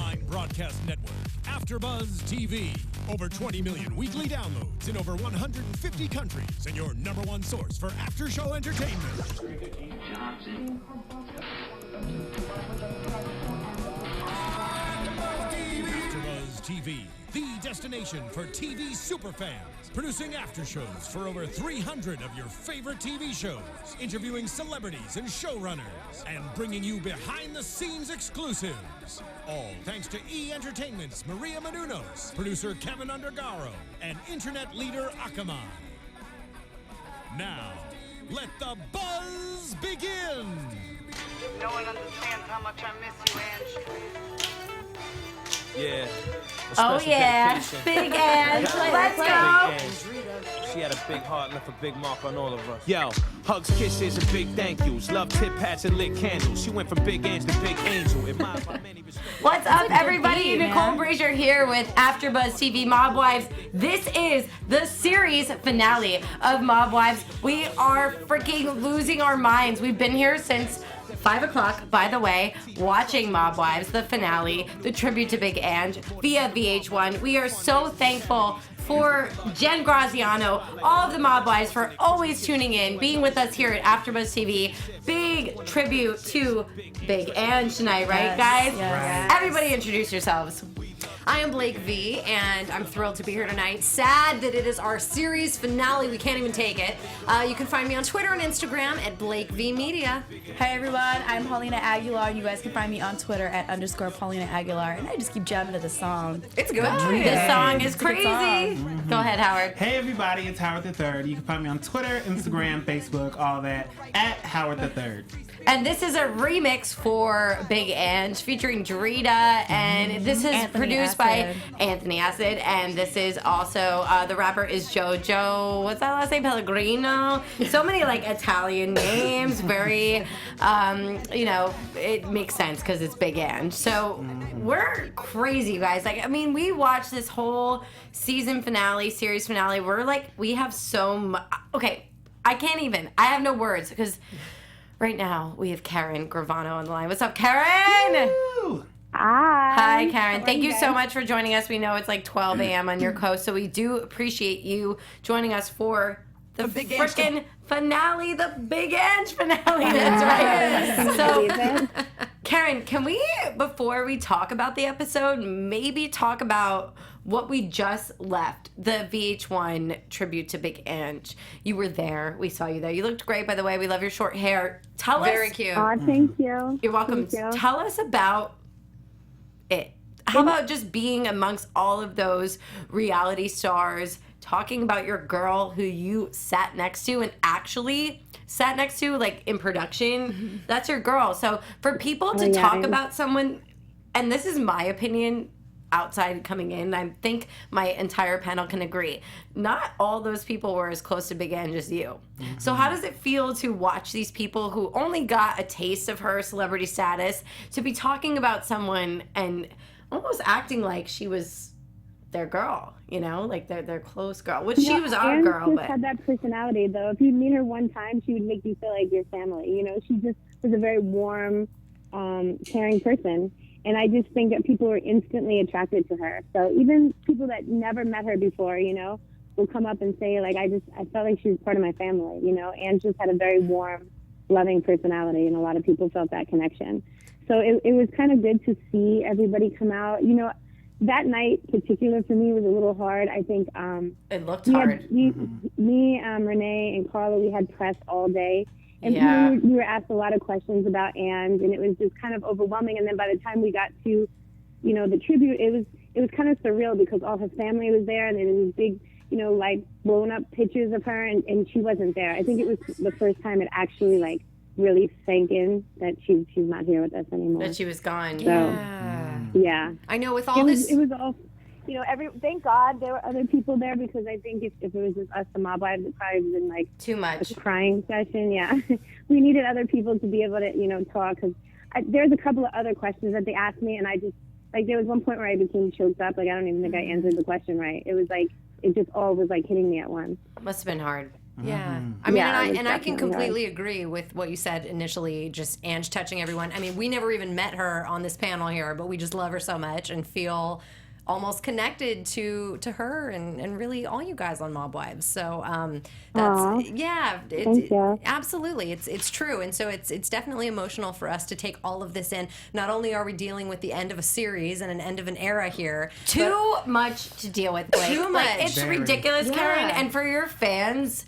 online broadcast network, AFTERBUZZ TV. Over 20 million weekly downloads in over 150 countries, and your #1 source for after-show entertainment. AFTERBUZZ TV, the destination for TV superfans. Producing after-shows for over 300 of your favorite TV shows. Interviewing celebrities and showrunners. And bringing you behind-the-scenes exclusives. All thanks to E! Entertainment's Maria Menounos, producer Kevin Undergaro, and internet leader Akamai. Now, let the buzz begin! No one understands how much I miss you, Ange. Yeah. Oh yeah, Big Ange, let's go. She had a big heart, left a big mark on all of us. Yo, hugs, kisses, and big thank yous. Love tip hats and lit candles. She went from Big Ange to Big Angel. Admired by many. What's up, everybody? Nicole Brajer here with AFTERBUZZ TV Mob Wives. This is the series finale of Mob Wives. We are freaking losing our minds. We've been here since 5 o'clock, by the way, watching Mob Wives, the finale, the tribute to Big Ange via VH1. We are so thankful for Jen Graziano, all of the Mob Wives for always tuning in, being with us here at AFTERBUZZ TV. Big tribute to Big Ange tonight, right, guys? Yes. Everybody introduce yourselves. I am Blake V, and I'm thrilled to be here tonight. Sad that it is our series finale. We can't even take it. You can find me on Twitter and Instagram at Blake V Media. Hey everyone, I'm Paulina Aguilar, and you guys can find me on Twitter at _Paulina Aguilar. And I just keep jamming to the song. It's good. This song is crazy. Go ahead, Howard. Hey everybody, it's Howard III. You can find me on Twitter, Instagram, Facebook, all that, at Howard III. And this is a remix for Big Ange featuring Drita, and this is produced by Anthony Acid, and this is also, the rapper is Jojo, what's that last name, Pellegrino? So many, like, Italian names, very, you know, it makes sense because it's Big Ange. So we're crazy, guys. Like, I mean, we watched this whole season finale, series finale. We're like, we have so much. Okay, I can't even. I have no words because right now we have Karen Gravano on the line. What's up, Karen? Woo! Hi, Karen. Thank you so much for joining us. We know it's like 12 a.m. on your coast, so we do appreciate you joining us for the freaking finale, the Big Ange finale. That's right. So, Karen, can we, before we talk about the episode, maybe talk about what we just left, the VH1 tribute to Big Ange? You were there. We saw you there. You looked great, by the way. We love your short hair. Tell us. Very cute. Oh, thank you. You're welcome. Thank you. Tell us about it. How about just being amongst all of those reality stars, talking about your girl who you sat next to and actually sat next to, like, in production? That's your girl. So for people to talk about someone, and this is my opinion outside coming in, I think my entire panel can agree, not all those people were as close to Big Ange as you. So how does it feel to watch these people who only got a taste of her celebrity status to be talking about someone and almost acting like she was their girl, you know, like their close girl, which she was our girl, but had that personality, though. If you meet her one time, she would make you feel like your family. You know, she just was a very warm, caring person. And I just think that people were instantly attracted to her. So even people that never met her before, you know, will come up and say, like, I felt like she was part of my family, you know, and just had a very warm, loving personality. And a lot of people felt that connection. So it was kind of good to see everybody come out. You know, that night particular for me was a little hard. I think it looked hard. Me, Renee, and Carla, we had press all day. And we were asked a lot of questions about Ange, and it was just kind of overwhelming. And then by the time we got to, you know, the tribute, it was kind of surreal because all her family was there, and it was big, you know, like blown up pictures of her, and she wasn't there. I think it was the first time it actually, like, really sank in that she's not here with us anymore. That she was gone. So, yeah. I know with all it was all, you know, thank God there were other people there, because I think if it was just us, the Mob Wives, it probably would have been like too much a crying session. Yeah, we needed other people to be able to, you know, talk, because there's a couple of other questions that they asked me, and I just, like, there was one point where I became choked up. Like, I don't even think I answered the question right. It was like, it just all was like hitting me at once. Must have been hard. Yeah. I mean, Yeah, it was and I can definitely completely agree with what you said initially, just Ange touching everyone. I mean, we never even met her on this panel here, but we just love her so much and feel almost connected to her and really all you guys on Mob Wives. So that's Aw. Thank you. absolutely, it's true. And so it's definitely emotional for us to take all of this in. Not only are we dealing with the end of a series and an end of an era here, Too much to deal with, Blake. Too Like, much. it's Very. ridiculous, Yeah. Karen. And for your fans,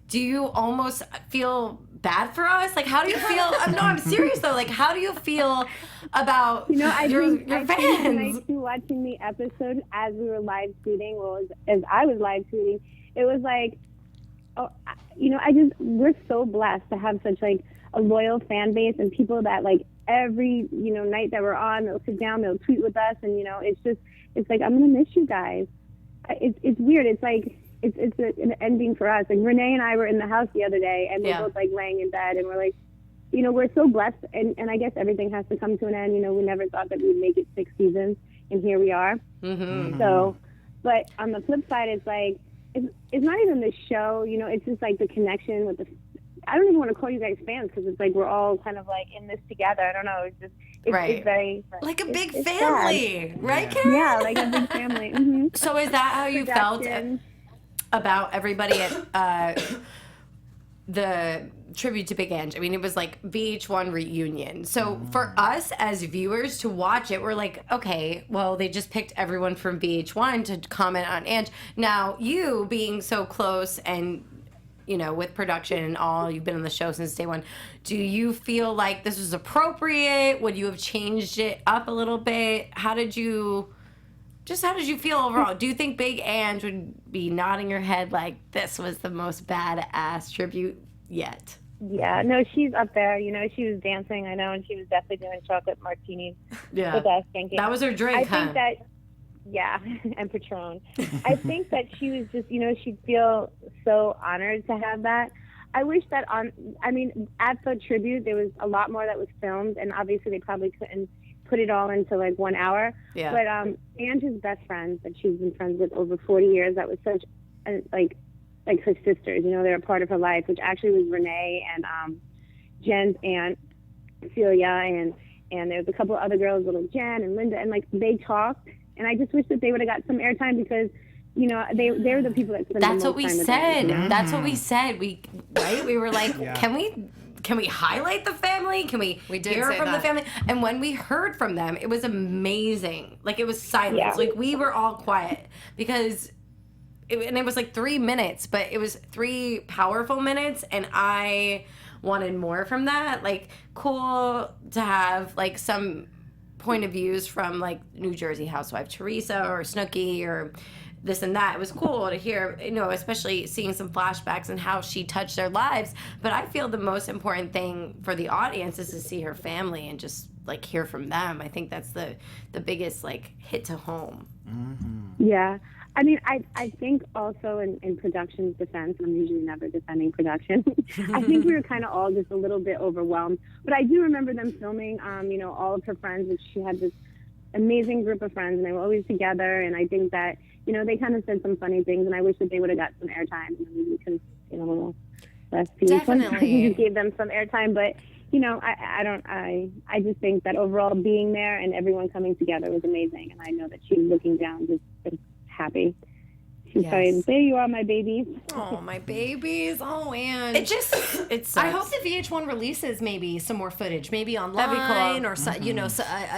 do you almost feel bad for us? Like, how do you feel? No, I'm serious though. Like, how do you feel about your I think fans? when I was watching the episode as we were live tweeting, as I was live tweeting, it was like, we're so blessed to have such like a loyal fan base and people that like every, night that we're on, they'll sit down, they'll tweet with us. And, it's like, I'm going to miss you guys. It's weird. It's like, it's an ending for us. Like Renee and I were in the house the other day and we're both like laying in bed and we're like, we're so blessed, and I guess everything has to come to an end. We never thought that we'd make it 6 seasons, and here we are. Mm-hmm. So, but on the flip side, it's like, it's not even the show, it's just like the connection with I don't even want to call you guys fans because it's like we're all kind of like in this together. I don't know. It's very like a big it's family, right, Karen? Yeah, like a big family. Mm-hmm. So is that how you felt Production. about everybody at the tribute to Big Ange? I mean, it was like VH1 reunion. So for us as viewers to watch it, we're like, okay, well, they just picked everyone from VH1 to comment on Ange. Now, you being so close and with production and all, you've been on the show since day one. Do you feel like this was appropriate? Would you have changed it up a little bit? How did you feel overall? Do you think Big Ange would be nodding her head like this was the most badass tribute yet? Yeah, no, she's up there. She was dancing, I know, and she was definitely doing chocolate martinis with us thinking. That was her drink, I think that, yeah, and Patron. I think that she was just, she'd feel so honored to have that. I wish that at the tribute, there was a lot more that was filmed, and obviously they probably couldn't put it all into like 1 hour. Yeah. But Ange's best friends that she's been friends with over 40 years, that was such, like her sisters, they're a part of her life, which actually was Renee and Jen's aunt, Celia, and there was a couple of other girls, little Jen and Linda, and like they talked. And I just wish that they would have got some airtime because, they were the people that spent That's the what most we time with said. them. That's what we said. We were like, can we highlight the family? Can we did hear say from the that. family? And when we heard from them, it was amazing. Like, it was silence. Yeah. Like, we were all quiet because it was like 3 minutes, but it was 3 powerful minutes, and I wanted more from that. Like, cool to have like some point of views from like New Jersey housewife Teresa or Snooki or this and that. It was cool to hear, especially seeing some flashbacks and how she touched their lives. But I feel the most important thing for the audience is to see her family and just like hear from them. I think that's the biggest like hit to home. Yeah. I mean, I think also in production's defense, I'm usually never defending production. I think we were kind of all just a little bit overwhelmed. But I do remember them filming, all of her friends, which she had this amazing group of friends, and they were always together. And I think that, they kind of said some funny things, and I wish that they would have got some airtime. Maybe we could, a little less Definitely. gave them some airtime. But, I just think that overall being there and everyone coming together was amazing. And I know that she was looking down just happy. She's saying, there you are, my babies. Oh, my babies. Oh, and It sucks. I hope that VH1 releases maybe some more footage, maybe online That'd be cool. or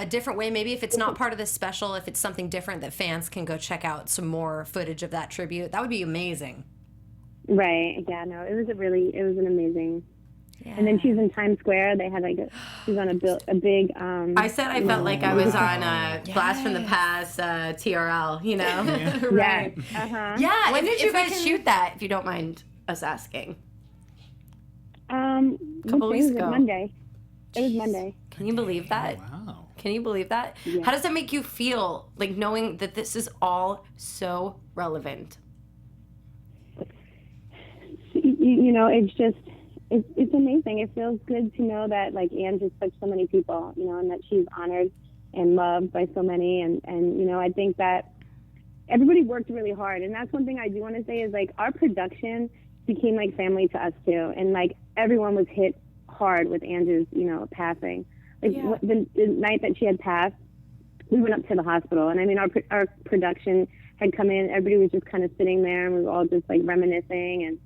a different way. Maybe if it's not part of this special, if it's something different that fans can go check out some more footage of that tribute, that would be amazing. Right. Yeah. No. It was an amazing. Yeah. And then she's in Times Square. They had she's on a big. I said I felt like I was on Blast from the Past, TRL. Right. Yeah. When did you guys shoot that? If you don't mind us asking. A couple weeks ago. Monday. It was Monday. Can you believe that? Wow. Can you believe that? Yeah. How does that make you feel? Like knowing that this is all so relevant. It's just. It's amazing. It feels good to know that like Ange has touched so many people, and that she's honored and loved by so many. And I think that everybody worked really hard. And that's one thing I do want to say is like our production became like family to us too. And like everyone was hit hard with Angie's, passing. Like the night that she had passed, we went up to the hospital, and I mean, our production had come in. Everybody was just kind of sitting there, and we were all just like reminiscing. And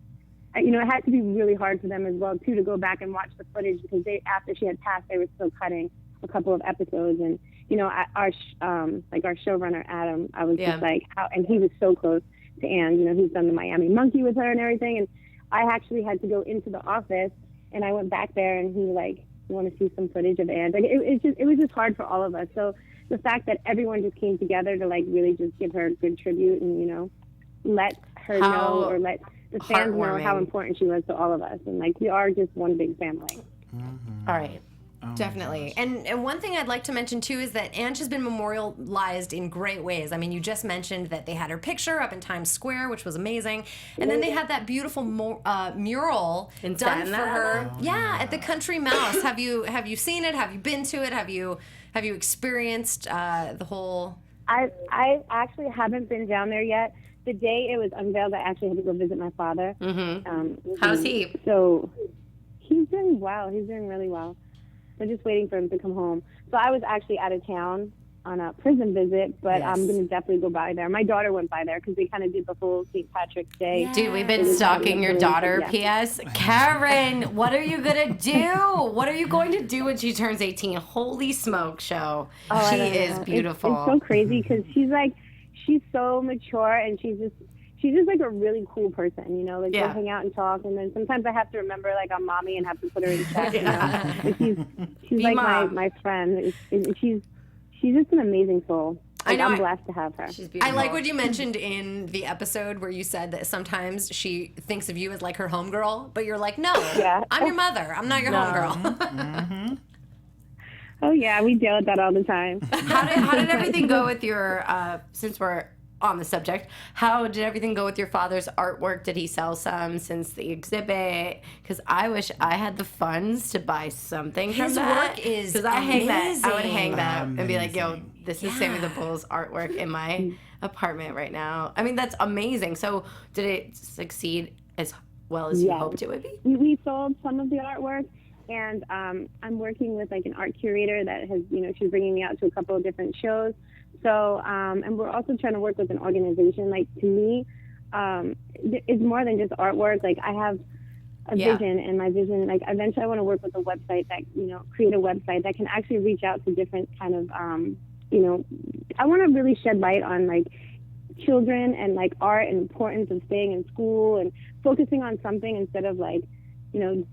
it had to be really hard for them as well too to go back and watch the footage, because after she had passed, they were still cutting a couple of episodes. And our showrunner Adam, I was just like, how, and he was so close to Anne. He's done the Miami Monkey with her and everything. And I actually had to go into the office, and I went back there, and he like, you want to see some footage of Anne? Like it was just hard for all of us. So the fact that everyone just came together to like really just give her a good tribute and let her know, or let the fans know how important she was to all of us, and like we are just one big family. All right. Definitely. And one thing I'd like to mention, too, is that Ange has been memorialized in great ways. I mean, you just mentioned that they had her picture up in Times Square, which was amazing. And then they had that beautiful mural done for her. Yeah, at the Country Mouse. Have you seen it? Have you been to it? Have you experienced the whole... I actually haven't been down there yet. The day it was unveiled, I actually had to go visit my father. How's he? So he's doing well. He's doing really well. We're just waiting for him to come home. So I was actually out of town on a prison visit, but I'm going to definitely go by there. My daughter went by there because they kind of did the whole St. Patrick's Day. Yeah. Dude, we've been stalking your daughter, P.S. Karen, what are you going to do? What are you going to do when she turns 18? Holy smoke, show. Oh, she is beautiful. It's so crazy because she's so mature, and she's just like a really cool person, like we'll hang out and talk, and then sometimes I have to remember like I'm mommy and have to put her in check. But she's like my friend. She's just an amazing soul. Like, I'm blessed to have her. She's beautiful. I like what you mentioned in the episode where you said that sometimes she thinks of you as like her homegirl, but you're like, no, I'm your mother. I'm not your homegirl. Oh yeah, we deal with that all the time. How did everything go with your? Since we're on the subject, how did everything go with your father's artwork? Did he sell some since the exhibit? Because I wish I had the funds to buy something from that. His work is because I would hang that and be like, yo, this is Sammy the Bull's artwork in my apartment right now. I mean, that's amazing. So did it succeed as well as you hoped it would be? We sold some of the artwork, and I'm working with like an art curator that has, she's bringing me out to a couple of different shows. So, and we're also trying to work with an organization. Like, to me, it's more than just artwork. Like, I have a vision, and my vision, like, eventually I want to work with a website that, create a website that can actually reach out to different kind of, I want to really shed light on, like, children and, like, art and importance of staying in school and focusing on something instead of, like,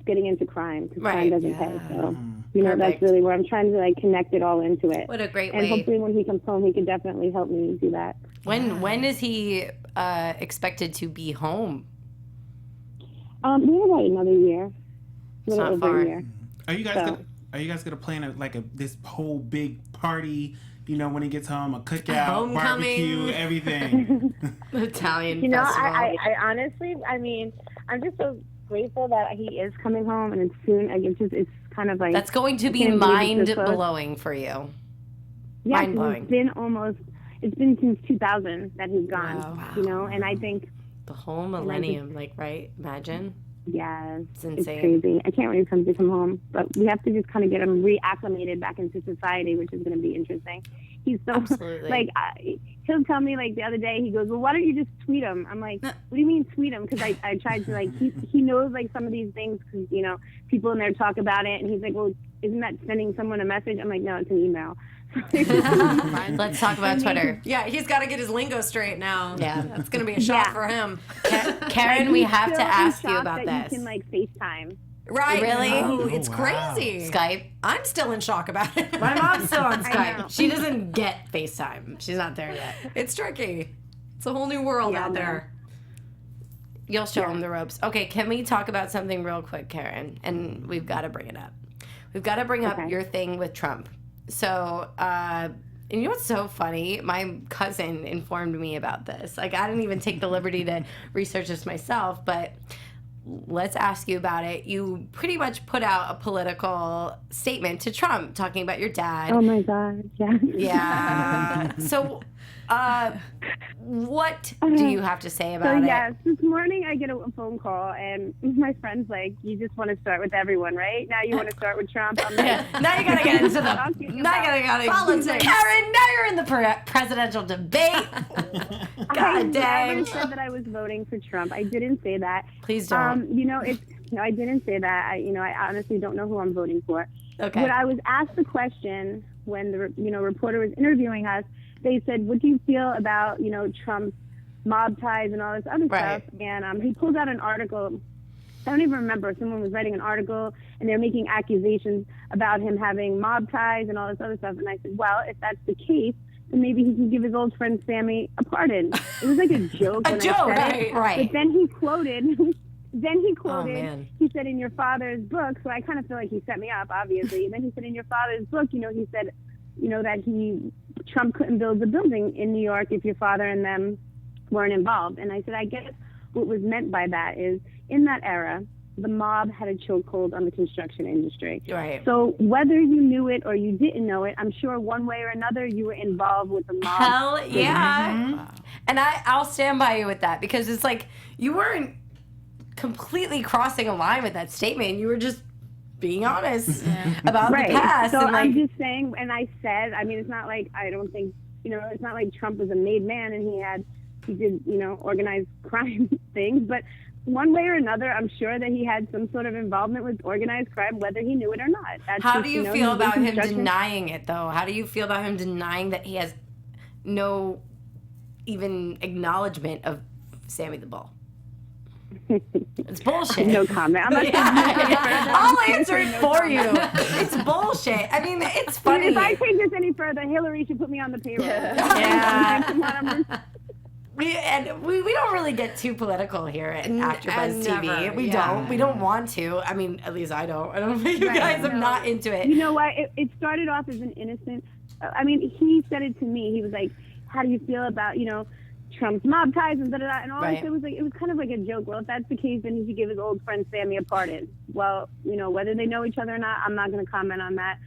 getting into crime, because crime doesn't pay. So, that's really where I'm trying to like connect it all into it. What a great way. And hopefully when he comes home, he can definitely help me do that. When is he expected to be home? We have about another year. It's not far. Are you guys gonna plan this whole big party? When he gets home, a cookout, homecoming, barbecue, everything. Italian festival. I honestly, I'm just so grateful that he is coming home, and it's soon. It's kind of like that's going to be mind blowing for you. Yeah, mind blowing. It's been since 2000 that he's gone. Wow. And I think the whole millennium, right? Imagine. Yes, it's insane. It's crazy. I can't wait for him to come home, but we have to just kind of get him reacclimated back into society, which is going to be interesting. He's so absolutely he'll tell me like the other day, he goes, well, why don't you just tweet him? I'm like, what do you mean tweet him? Because I tried to like, he knows like some of these things because, people in there talk about it. And he's like, well, isn't that sending someone a message? I'm like, no, it's an email. Let's talk about Twitter. Yeah, he's got to get his lingo straight now. Yeah, that's going to be a shock for him. Karen, we have to ask you about that this. You can like FaceTime. Right. Really? Oh, it's crazy. Skype. I'm still in shock about it. My mom's still on Skype. She doesn't get FaceTime. She's not there yet. It's tricky. It's a whole new world out there. You'll show them the ropes. Okay, can we talk about something real quick, Karen? And we've got to bring it up. We've got to bring up your thing with Trump. So, and you know what's so funny? My cousin informed me about this. Like, I didn't even take the liberty to research this myself, but let's ask you about it. You pretty much put out a political statement to Trump talking about your dad. Oh my God, yeah. Yeah. So What do you have to say about it? Yes, this morning I get a phone call, and my friend's like, "You just want to start with everyone, right? Now you want to start with Trump." I'm like, Now you gotta get into the politics. Karen, now you're in the presidential debate. I God dang. never said that I was voting for Trump. I didn't say that. Please don't. I didn't say that. I honestly don't know who I'm voting for. Okay. When I was asked the question when the reporter was interviewing us, they said, "What do you feel about Trump's mob ties and all this other stuff?" And he pulled out an article. I don't even remember. Someone was writing an article, and they were making accusations about him having mob ties and all this other stuff. And I said, "Well, if that's the case, then maybe he can give his old friend Sammy a pardon." It was like a joke. I said it. Right. But then he quoted. Oh, man. He said, "In your father's book," so I kind of feel like he set me up, obviously. And then he said, "In your father's book, he said, that Trump couldn't build a building in New York if your father and them weren't involved." And I said, I guess what was meant by that is, in that era, the mob had a chokehold on the construction industry. Right. So whether you knew it or you didn't know it, I'm sure one way or another you were involved with the mob. Hell yeah. And I'll stand by you with that, because it's like you weren't completely crossing a line with that statement. You were just being honest about the past. So and I'm just saying, and I said, it's not like, I don't think, it's not like Trump was a made man and he did, organized crime things, but one way or another, I'm sure that he had some sort of involvement with organized crime, whether he knew it or not. How do you feel about him denying it, though? How do you feel about him denying that he has no even acknowledgement of Sammy the Bull? It's bullshit. No comment. I'm not I'll answer it for you. It's bullshit. I mean, it's funny. If I take this any further, Hillary should put me on the payroll. Yeah. We don't really get too political here at AfterBuzz TV. We don't want to. I mean, at least I don't. I don't think you guys are not into it. You know what? It started off as an innocent. He said it to me. He was like, "How do you feel about Trump's mob ties and da-da-da," and all I said was it was kind of like a joke. Well, if that's the case, then he should give his old friend Sammy a pardon. Well, whether they know each other or not, I'm not going to comment on that.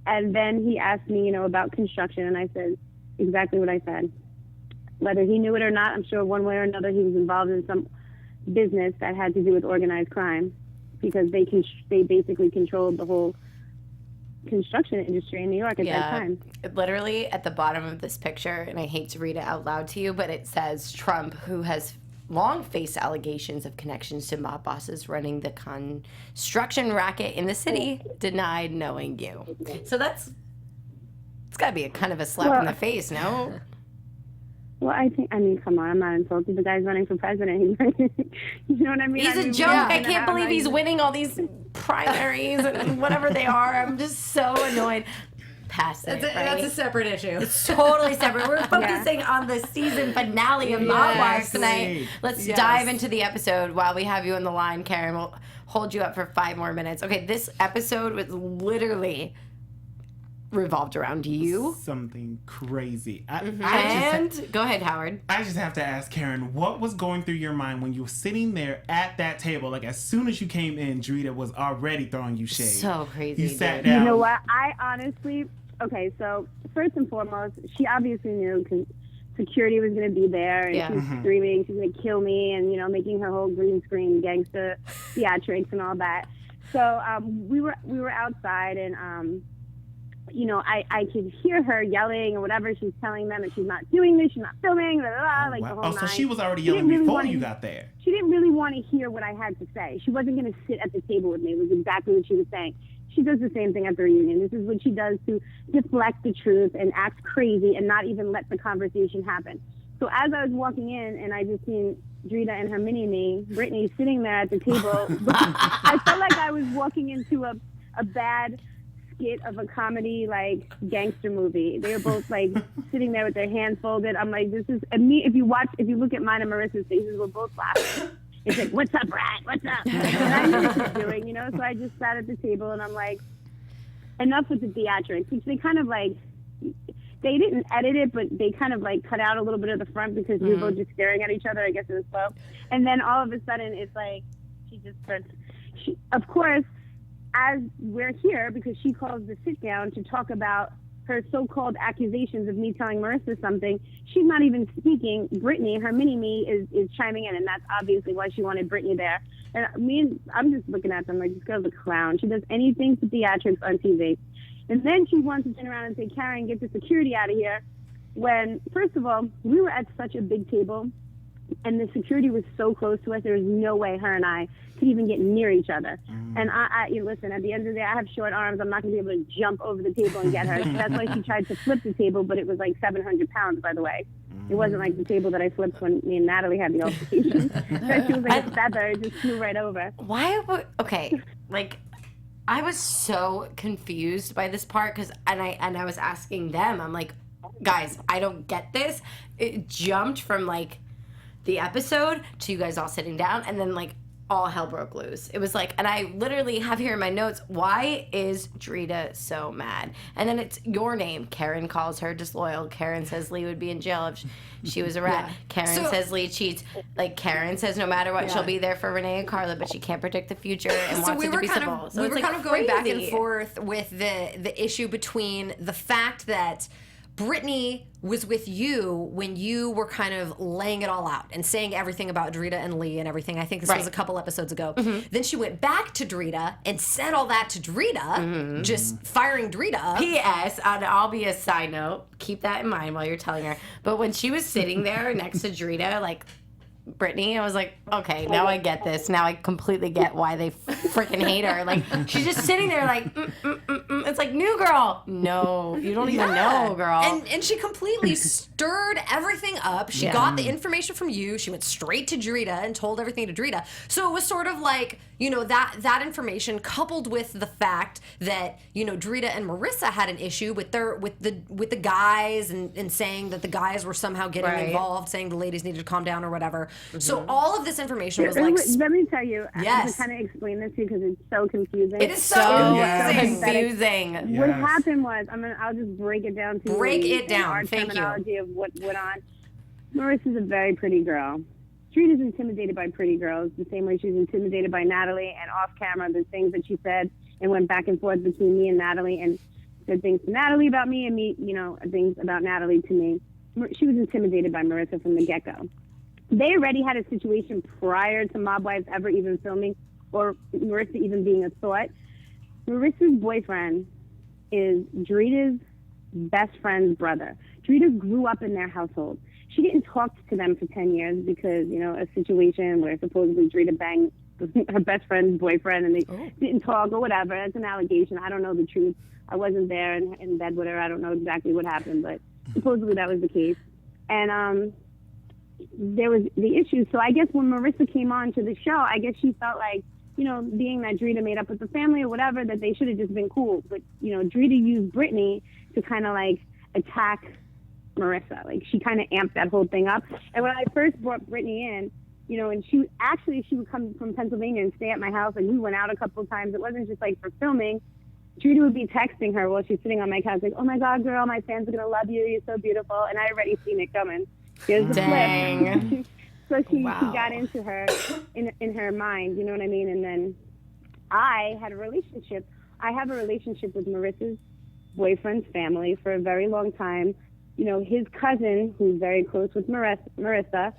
And then he asked me, about construction, and I said exactly what I said. Whether he knew it or not, I'm sure one way or another he was involved in some business that had to do with organized crime, because they basically controlled the whole construction industry in New York at that time. Literally at the bottom of this picture, and I hate to read it out loud to you, but it says, "Trump, who has long faced allegations of connections to mob bosses running the construction racket in the city, denied knowing you." So it's got to be a kind of a slap in the face, no? Well, come on, I'm not insulted. The guy's running for president. You know what I mean? He's a joke. I can't believe he's winning all these primaries and whatever they are. I'm just so annoyed. Pass it, That's a separate issue. It's totally separate. We're focusing on the season finale of Mob Wives tonight. Let's dive into the episode while we have you on the line, Karen. We'll hold you up for 5 more minutes. Okay, this episode was literally revolved around you. Something crazy. Go ahead, Howard. I just have to ask Karen, what was going through your mind when you were sitting there at that table? Like, as soon as you came in, Drita was already throwing you shade. So crazy. You sat down. You know what? I honestly, so first and foremost, she obviously knew because security was going to be there, and she was screaming, she's going to kill me, and making her whole green screen gangster theatrics and all that. So we were outside, and I could hear her yelling or whatever she's telling them, and she's not doing this, she's not filming, blah, blah, blah, the whole night. So she was already yelling before you got there. She didn't really want to hear what I had to say. She wasn't going to sit at the table with me. It was exactly what she was saying. She does the same thing at the reunion. This is what she does to deflect the truth and act crazy and not even let the conversation happen. So as I was walking in, and I just seen Drita and her mini-me, Brittany, sitting there at the table, I felt like I was walking into a bad skit of a comedy, like, gangster movie. They were both like sitting there with their hands folded. I'm like, this is me. If you look at mine and Marissa's faces, we're both laughing. It's like, "What's up, Brad? What's up?" And I knew what she was doing, so I just sat at the table, and I'm like, enough with the theatrics, which they kind of like, they didn't edit it, but they kind of like cut out a little bit of the front because we were both just staring at each other. I guess it was slow. And then all of a sudden, it's like, she just starts, of course, as we're here, because she calls the sit down to talk about her so-called accusations of me telling Marissa something, she's not even speaking. Brittany, her mini-me, is chiming in, and that's obviously why she wanted Brittany there. And I'm just looking at them like, this girl's a clown. She does anything for theatrics on TV. And then she wants to turn around and say, Karen, get the security out of here. When, first of all, we were at such a big table, and the security was so close to us, there was no way her and I could even get near each other. And listen, at the end of the day, I have short arms. I'm not going to be able to jump over the table and get her. That's why she tried to flip the table, but it was like 700 pounds, by the way. It wasn't like the table that I flipped when me and Natalie had the altercation. She was like a feather. It just flew right over. Okay, like, I was so confused by this part because I was asking them, I'm like, guys, I don't get this. It jumped from like the episode to you guys all sitting down, and then like all hell broke loose. It was like, and I literally have here in my notes, why is Drita so mad? And then it's your name. Karen calls her disloyal. Karen says Lee would be in jail if she was a rat. Karen says Lee cheats. Like, Karen says no matter what, she'll be there for Renee and Carla, but she can't predict the future and wants it to be civil. So we were kind of going back and forth with the issue between the fact that Brittany was with you when you were kind of laying it all out and saying everything about Drita and Lee and everything. I think this was a couple episodes ago. Then she went back to Drita and said all that to Drita, just firing Drita up. P.S. I'll be a side note. Keep that in mind while you're telling her. But when she was sitting there next to Drita, like, Brittany, I was like, okay, now I get this. Now I completely get why they freaking hate her. Like, she's just sitting there like, It's like, new girl. No, you don't even know, girl. And she completely stirred everything up. She got the information from you. She went straight to Drita and told everything to Drita. So it was sort of like, you know, that information coupled with the fact that, you know, Drita and Marissa had an issue with the guys and saying that the guys were somehow getting involved, saying the ladies needed to calm down or whatever. So all of this information was like... Let me tell you, I have to kind of explain this to you because it's so confusing. It is so confusing. What happened was, I'll just break it down to you. Break it down, our thank terminology you. of what went on. Marissa's a very pretty girl. Street is intimidated by pretty girls the same way she's intimidated by Natalie, and off camera the things that she said and went back and forth between me and Natalie and said things to Natalie about me and me, you know, things about Natalie to me. She was intimidated by Marissa from the get-go. They already had a situation prior to Mob Wives ever even filming or Marissa even being a thought. Marissa's boyfriend is Drita's best friend's brother. Drita grew up in their household. She didn't talk to them for 10 years because, you know, a situation where supposedly Drita banged her best friend's boyfriend and they didn't talk or whatever. That's an allegation. I don't know the truth. I wasn't there in bed with her. I don't know exactly what happened, but supposedly that was the case. And there was the issue. So I guess when Marissa came on to the show, I guess she felt like, you know, being that Drita made up with the family or whatever, that they should have just been cool. But, you know, Drita used Brittany to kind of like attack Marissa. Like, she kind of amped that whole thing up. And when I first brought Brittany in, you know, and she would come from Pennsylvania and stay at my house. And we went out a couple of times. It wasn't just like for filming. Drita would be texting her while she's sitting on my couch, like, oh my God, girl, my fans are going to love you. You're so beautiful. And I already seen it coming. Here's the flip. So she got into her in her mind, you know what I mean? And then I had a relationship. I have a relationship with Marissa's boyfriend's family for a very long time. You know, his cousin, who's very close with Marissa,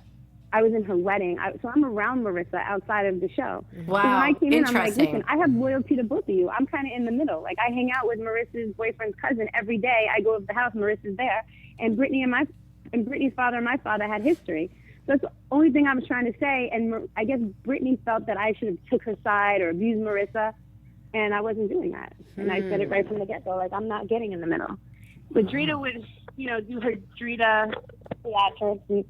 I was in her wedding. So I'm around Marissa outside of the show. Wow, so when I came in, I'm like, listen, I have loyalty to both of you. I'm kind of in the middle. Like, I hang out with Marissa's boyfriend's cousin every day. I go to the house, Marissa's there. And Brittany's father and my father had history. So that's the only thing I was trying to say. And I guess Brittany felt that I should have took her side or abused Marissa. And I wasn't doing that. And I said it right from the get-go. Like, I'm not getting in the middle. But Drita would, you know, do her Drita theatrics and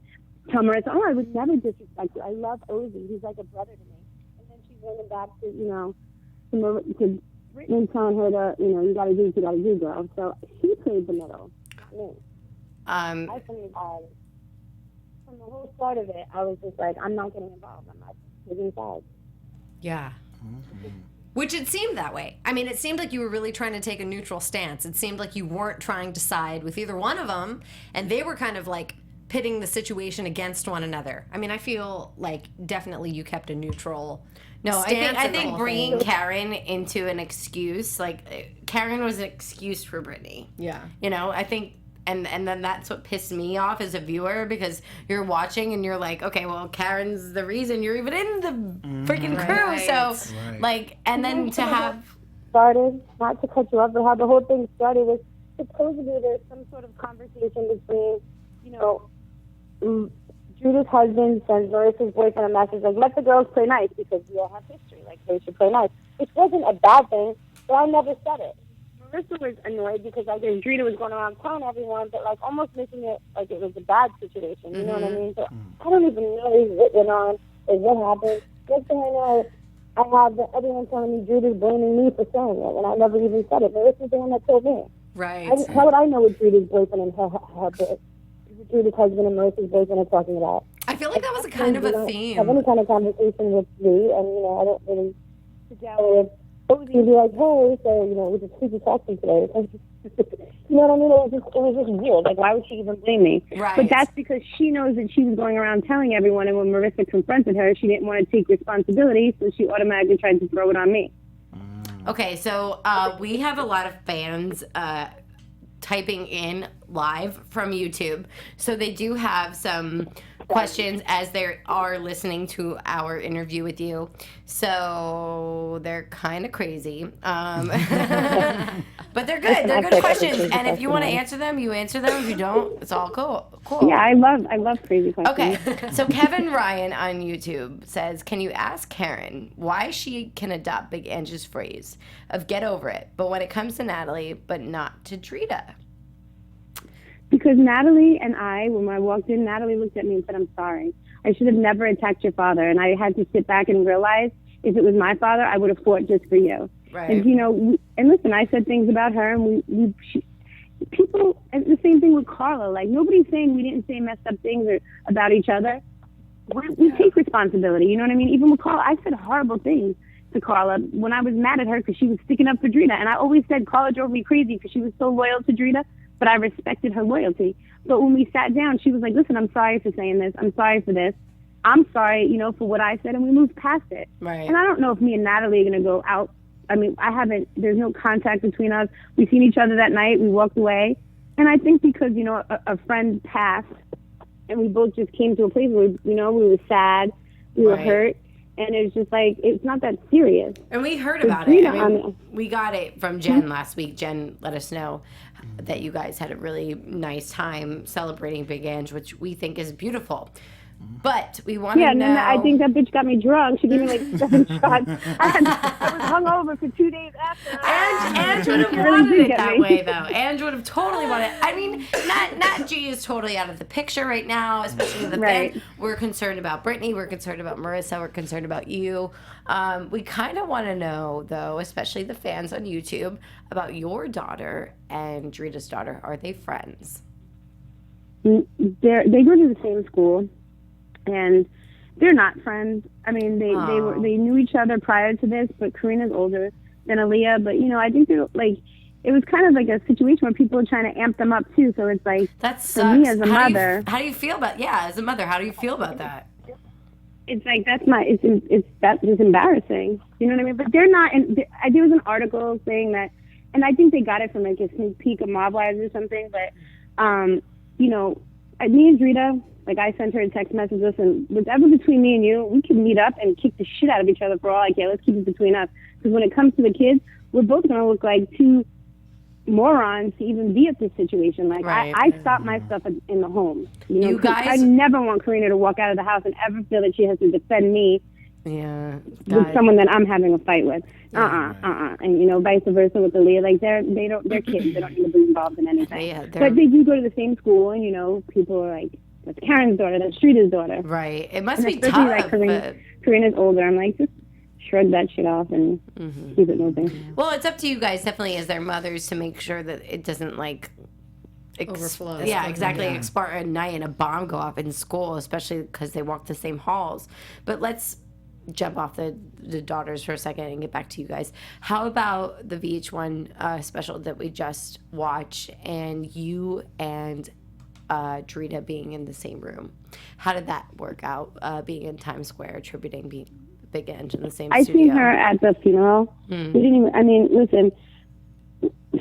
tell Marissa, oh, I would never disrespect you. I love Ozzy. He's like a brother to me. And then she's running back to, you know, to Brittany telling her to, you know, you got to do what you got to do, girl. So she played the middle. I think from the whole start of it, I was just like, I'm not getting involved. I'm not taking sides. Yeah. Which it seemed that way. I mean, it seemed like you were really trying to take a neutral stance. It seemed like you weren't trying to side with either one of them, and they were kind of like pitting the situation against one another. I mean, I feel like definitely you kept a neutral stance. I think bringing Karen into an excuse, like, Karen was an excuse for Brittany. Yeah. You know, I think, and then that's what pissed me off as a viewer, because you're watching and you're like, okay, well, Karen's the reason you're even in the freaking crew. Right. So, like, and then to have... Started, not to cut you off, but how the whole thing started was supposedly there's some sort of conversation between, you know, Judith's husband sends Marissa's boyfriend a message like, let the girls play nice because we all have history, like they should play nice. Which wasn't a bad thing, but I never said it. Marissa was annoyed because I guess Drita was going around telling everyone, but like almost making it like it was a bad situation, you know what I mean? So I don't even know what went on or what happened. Next thing I know, I have everyone telling me Drita's blaming me for saying it, and I never even said it. Marissa's the one that told me. Right. How would I know what Drita's boyfriend and her Judith's husband and Marissa's boyfriend are talking about? I feel like that was a kind of a theme. Have any kind of conversation with me, and you know, I don't really sit down with Posey and be like, hey, so you know, we just keep talking today. You know what I mean? It was just weird. Like, why would she even blame me? Right. But that's because she knows that she was going around telling everyone, and when Marissa confronted her, she didn't want to take responsibility, so she automatically tried to throw it on me. Okay, so we have a lot of fans typing in live from YouTube. So they do have some questions as they are listening to our interview with you. So they're kind of crazy. But they're good. They're good questions. And if you want to answer them, you answer them. If you don't, it's all cool. Yeah, I love crazy questions. Okay, so Kevin Ryan on YouTube says, can you ask Karen why she can adopt Big Angie's phrase of get over it, but when it comes to Natalie, but not to Drita? Because Natalie and I, when I walked in, Natalie looked at me and said, I'm sorry. I should have never attacked your father. And I had to sit back and realize if it was my father, I would have fought just for you. Right. And, you know, and listen, I said things about her, and people, and the same thing with Carla. Like, nobody's saying we didn't say messed up things about each other. We take responsibility, you know what I mean? Even with Carla, I said horrible things to Carla when I was mad at her because she was sticking up for Drita. And I always said Carla drove me crazy because she was so loyal to Drita, but I respected her loyalty. But when we sat down, she was like, listen, I'm sorry for saying this. I'm sorry for this. I'm sorry, you know, for what I said, and we moved past it. Right. And I don't know if me and Natalie are going to go out. I mean, there's no contact between us. We seen each other that night. We walked away. And I think because, you know, a friend passed, and we both just came to a place where, you know, we were sad, we were hurt, and it's just like, it's not that serious. And we heard about it. I mean, we got it from Jen last week. Jen let us know that you guys had a really nice time celebrating Big Ange, which we think is beautiful. But we want to know... Yeah, I think that bitch got me drunk. She gave me like 7 shots. I was hungover for 2 days after. Ange would have wanted it that way, though. Ange would have totally wanted it. I mean, Nat G is totally out of the picture right now, especially the fans. We're concerned about Brittany. We're concerned about Marissa. We're concerned about you. We kind of want to know, though, especially the fans on YouTube, about your daughter and Drita's daughter. Are they friends? They go to the same school. And they're not friends. I mean, they knew each other prior to this, but Karina's older than Aaliyah. But, you know, I think they're like, it was kind of like a situation where people are trying to amp them up too. So it's like, that sucks. For me as a mother, how do you feel about? Yeah, as a mother, how do you feel about that? It's like that's just embarrassing. You know what I mean? But they're not. And there was an article saying that, and I think they got it from like a sneak peek of Mob Wives or something. But you know, me and Drita. Like, I sent her a text message, listen, whatever between me and you, we can meet up and kick the shit out of each other for all I care. Let's keep it between us. Because when it comes to the kids, we're both going to look like two morons to even be at this situation. Like, I stop my stuff in the home. You know, you guys... I never want Karina to walk out of the house and ever feel that she has to defend me with someone that I'm having a fight with. And, you know, vice versa with Aaliyah. Like, they're kids. They don't need to be involved in anything. But they do go to the same school, and, you know, people are like, that's Karen's daughter, that's Drita's daughter. Right. It must be tough. Like, Karina's older. I'm like, just shrug that shit off and keep it moving. Well, it's up to you guys, definitely, as their mothers, to make sure that it doesn't, like... overflow. Yeah, exactly. Expire at night and a bomb go off in school, especially because they walk the same halls. But let's jump off the daughters for a second and get back to you guys. How about the VH1 special that we just watched, and you and Drita being in the same room? How did that work out, being in Times Square, attributing being Big Ange in the same studio? I seen her at the funeral. We didn't even, I mean, listen,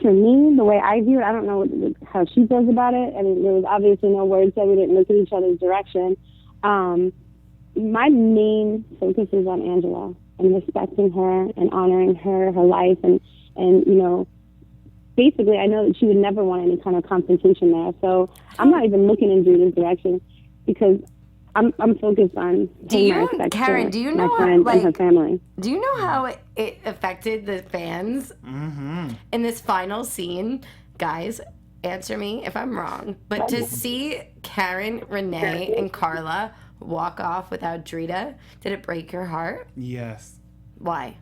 for me, the way I view it, I don't know how she feels about it. I mean, there was obviously no words said. We didn't look at each other's direction. My main focus is on Angela and respecting her and honoring her life. And you know, basically, I know that she would never want any kind of confrontation there. So I'm not even looking in Judah's direction because I'm focused on paying my respect Karen, to do you my know friends like, and her family. do you know how it affected the fans in this final scene? Guys, answer me if I'm wrong. But to see Karen, Renee, and Carla walk off without Drita, did it break your heart? Yes. Why?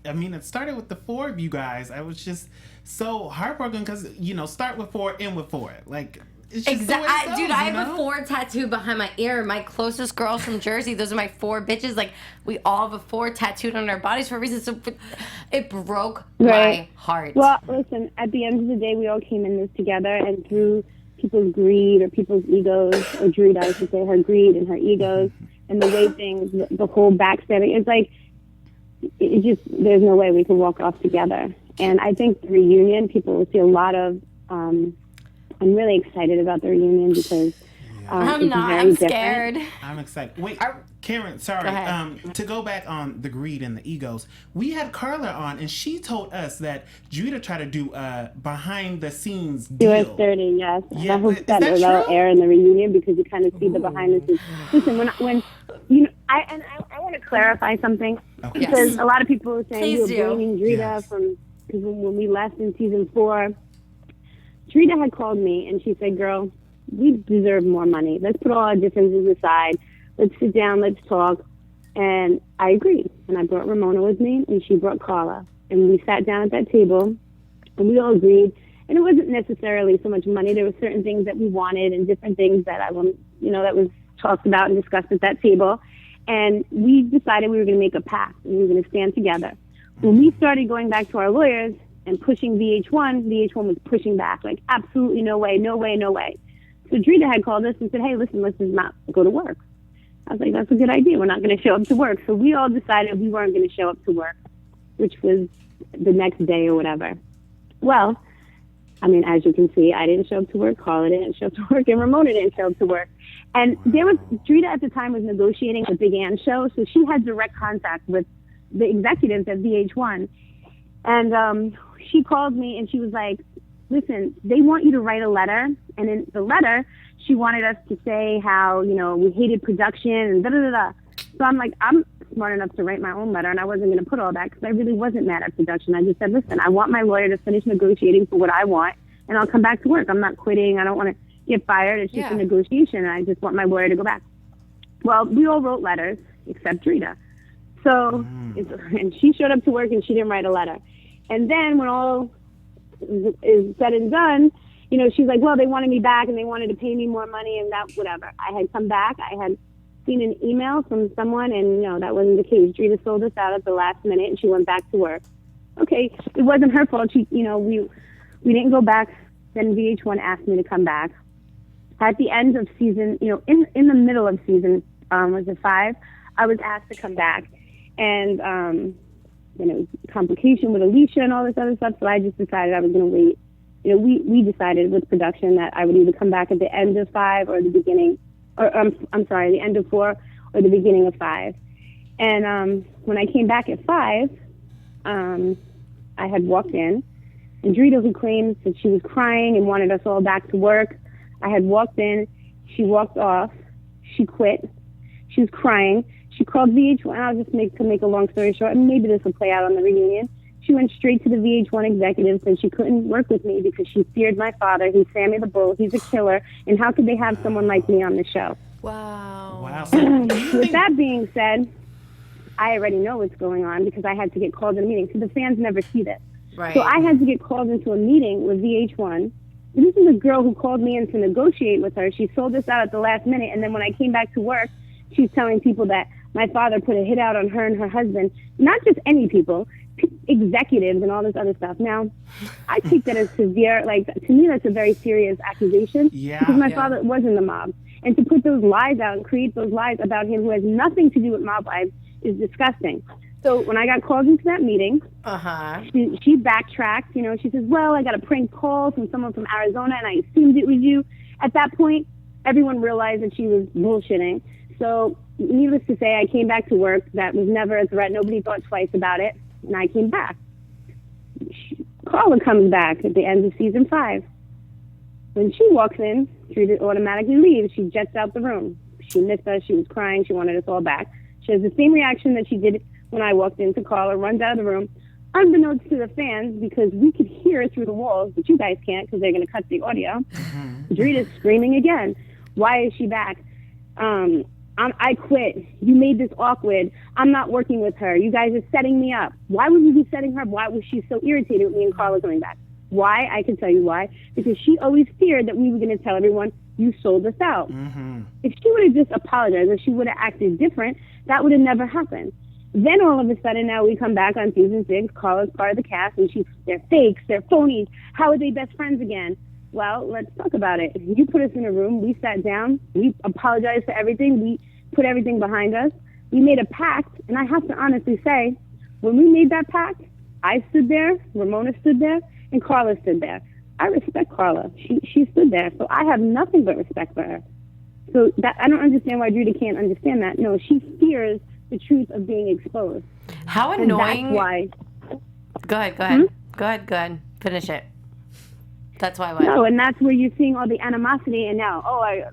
I mean, it started with the four of you guys. I was just so heartbroken because, you know, start with four, end with four. Like, it's just Exactly. Dude, I have a 4 tattooed behind my ear. My closest girls from Jersey, those are my 4 bitches. Like, we all have a 4 tattooed on our bodies for a reason. So it broke my heart. Well, listen, at the end of the day, we all came in this together, and through people's greed or people's egos, or Drita, I should say, her greed and her egos, and the way things, the whole backstabbing, it's like, it just, there's no way we can walk off together. And I think the reunion, people will see a lot of, I'm really excited about the reunion because I'm not. I'm scared. I'm excited. Wait, Karen, sorry. To go back on the greed and the egos, we had Carla on, and she told us that Drita tried to do behind the scenes deal. US 30, yes. Yeah, I hope is that that will true? air in the reunion because you kind of see the behind the scenes. Listen, when you know, I want to clarify something because a lot of people were saying Please you were blaming Drita from because when we left in season 4. Drita had called me and she said, girl, we deserve more money. Let's put all our differences aside. Let's sit down. Let's talk. And I agreed. And I brought Ramona with me and she brought Carla. And we sat down at that table and we all agreed. And it wasn't necessarily so much money. There were certain things that we wanted and different things that that was talked about and discussed at that table. And we decided we were going to make a pact and we were going to stand together. When we started going back to our lawyers and pushing VH1 was pushing back, like, absolutely no way, no way, no way. So Drita had called us and said, hey, listen, let's just not go to work. I was like, that's a good idea. We're not going to show up to work. So we all decided we weren't going to show up to work, which was the next day or whatever. Well, I mean, as you can see, I didn't show up to work, Carla didn't show up to work, and Ramona didn't show up to work. And Drita at the time was negotiating a Big Ann show, so she had direct contact with the executives at VH1. And she called me and she was like, listen, they want you to write a letter. And in the letter, she wanted us to say how, you know, we hated production and da-da-da-da. So I'm like, I'm smart enough to write my own letter, and I wasn't going to put all that because I really wasn't mad at production. I just said, listen, I want my lawyer to finish negotiating for what I want, and I'll come back to work. I'm not quitting. I don't want to get fired. It's just a negotiation, and I just want my lawyer to go back. Well, we all wrote letters except Drita. So, and she showed up to work, and she didn't write a letter. And then when all is said and done, you know, she's like, well, they wanted me back and they wanted to pay me more money and that, whatever. I had come back. I had seen an email from someone and no, that wasn't the case. Drita sold us out at the last minute and she went back to work. Okay, it wasn't her fault. She, you know, we didn't go back. Then VH1 asked me to come back. At the end of season, you know, in the middle of season, was it 5? I was asked to come back. And, you know, complication with Alicia and all this other stuff. So I just decided I was going to wait. You know, we decided with production that I would either come back at the end of 5 or the beginning, or I'm sorry, the end of 4 or the beginning of 5. And when I came back at 5, I had walked in, and Drita, who claims that she was crying and wanted us all back to work, I had walked in, she walked off, she quit, she was crying. She called VH1. I'll just make a long story short, and maybe this will play out on the reunion. She went straight to the VH1 executive, said she couldn't work with me because she feared my father. He's Sammy the Bull. He's a killer. And how could they have someone like me on the show? Wow. With that being said, I already know what's going on because I had to get called in a meeting. So the fans never see this. Right. So I had to get called into a meeting with VH1. This is a girl who called me in to negotiate with her. She sold us out at the last minute. And then when I came back to work, she's telling people that my father put a hit out on her and her husband. Not just any people, executives and all this other stuff. Now, I take that as severe. Like, to me, that's a very serious accusation. Yeah. Because my father was in the mob. And to put those lies out and create those lies about him who has nothing to do with Mob Wives is disgusting. So when I got called into that meeting, Uh-huh. she backtracked. You know, she says, well, I got a prank call from someone from Arizona, and I assumed it was you. At that point, everyone realized that she was bullshitting. So needless to say, I came back to work. That was never a threat. Nobody thought twice about it. And I came back. Carla comes back at the end of season 5. When she walks in, Drita automatically leaves. She jets out the room. She missed us. She was crying. She wanted us all back. She has the same reaction that she did when I walked into Carla, runs out of the room, unbeknownst to the fans, because we could hear it through the walls, but you guys can't because they're going to cut the audio. Drita's screaming again. Why is she back? I quit. You made this awkward. I'm not working with her. You guys are setting me up. Why would you be setting her up? Why was she so irritated with me and Carla coming back? Why? I can tell you why. Because she always feared that we were going to tell everyone, you sold us out. If she would have just apologized, or she would have acted different, that would have never happened. Then all of a sudden, now we come back on season 6, Carla's part of the cast, and they're fakes, they're phonies. How are they best friends again? Well, let's talk about it. You put us in a room, we sat down, we apologized for everything, we put everything behind us. We made a pact, and I have to honestly say, when we made that pact, I stood there, Ramona stood there, and Carla stood there. I respect Carla. She stood there, so I have nothing but respect for her. So that I don't understand why Drita can't understand that. No, she fears the truth of being exposed. How annoying. And that's why. Go ahead. Go ahead. Finish it. That's why. No, and that's where you're seeing all the animosity, and now,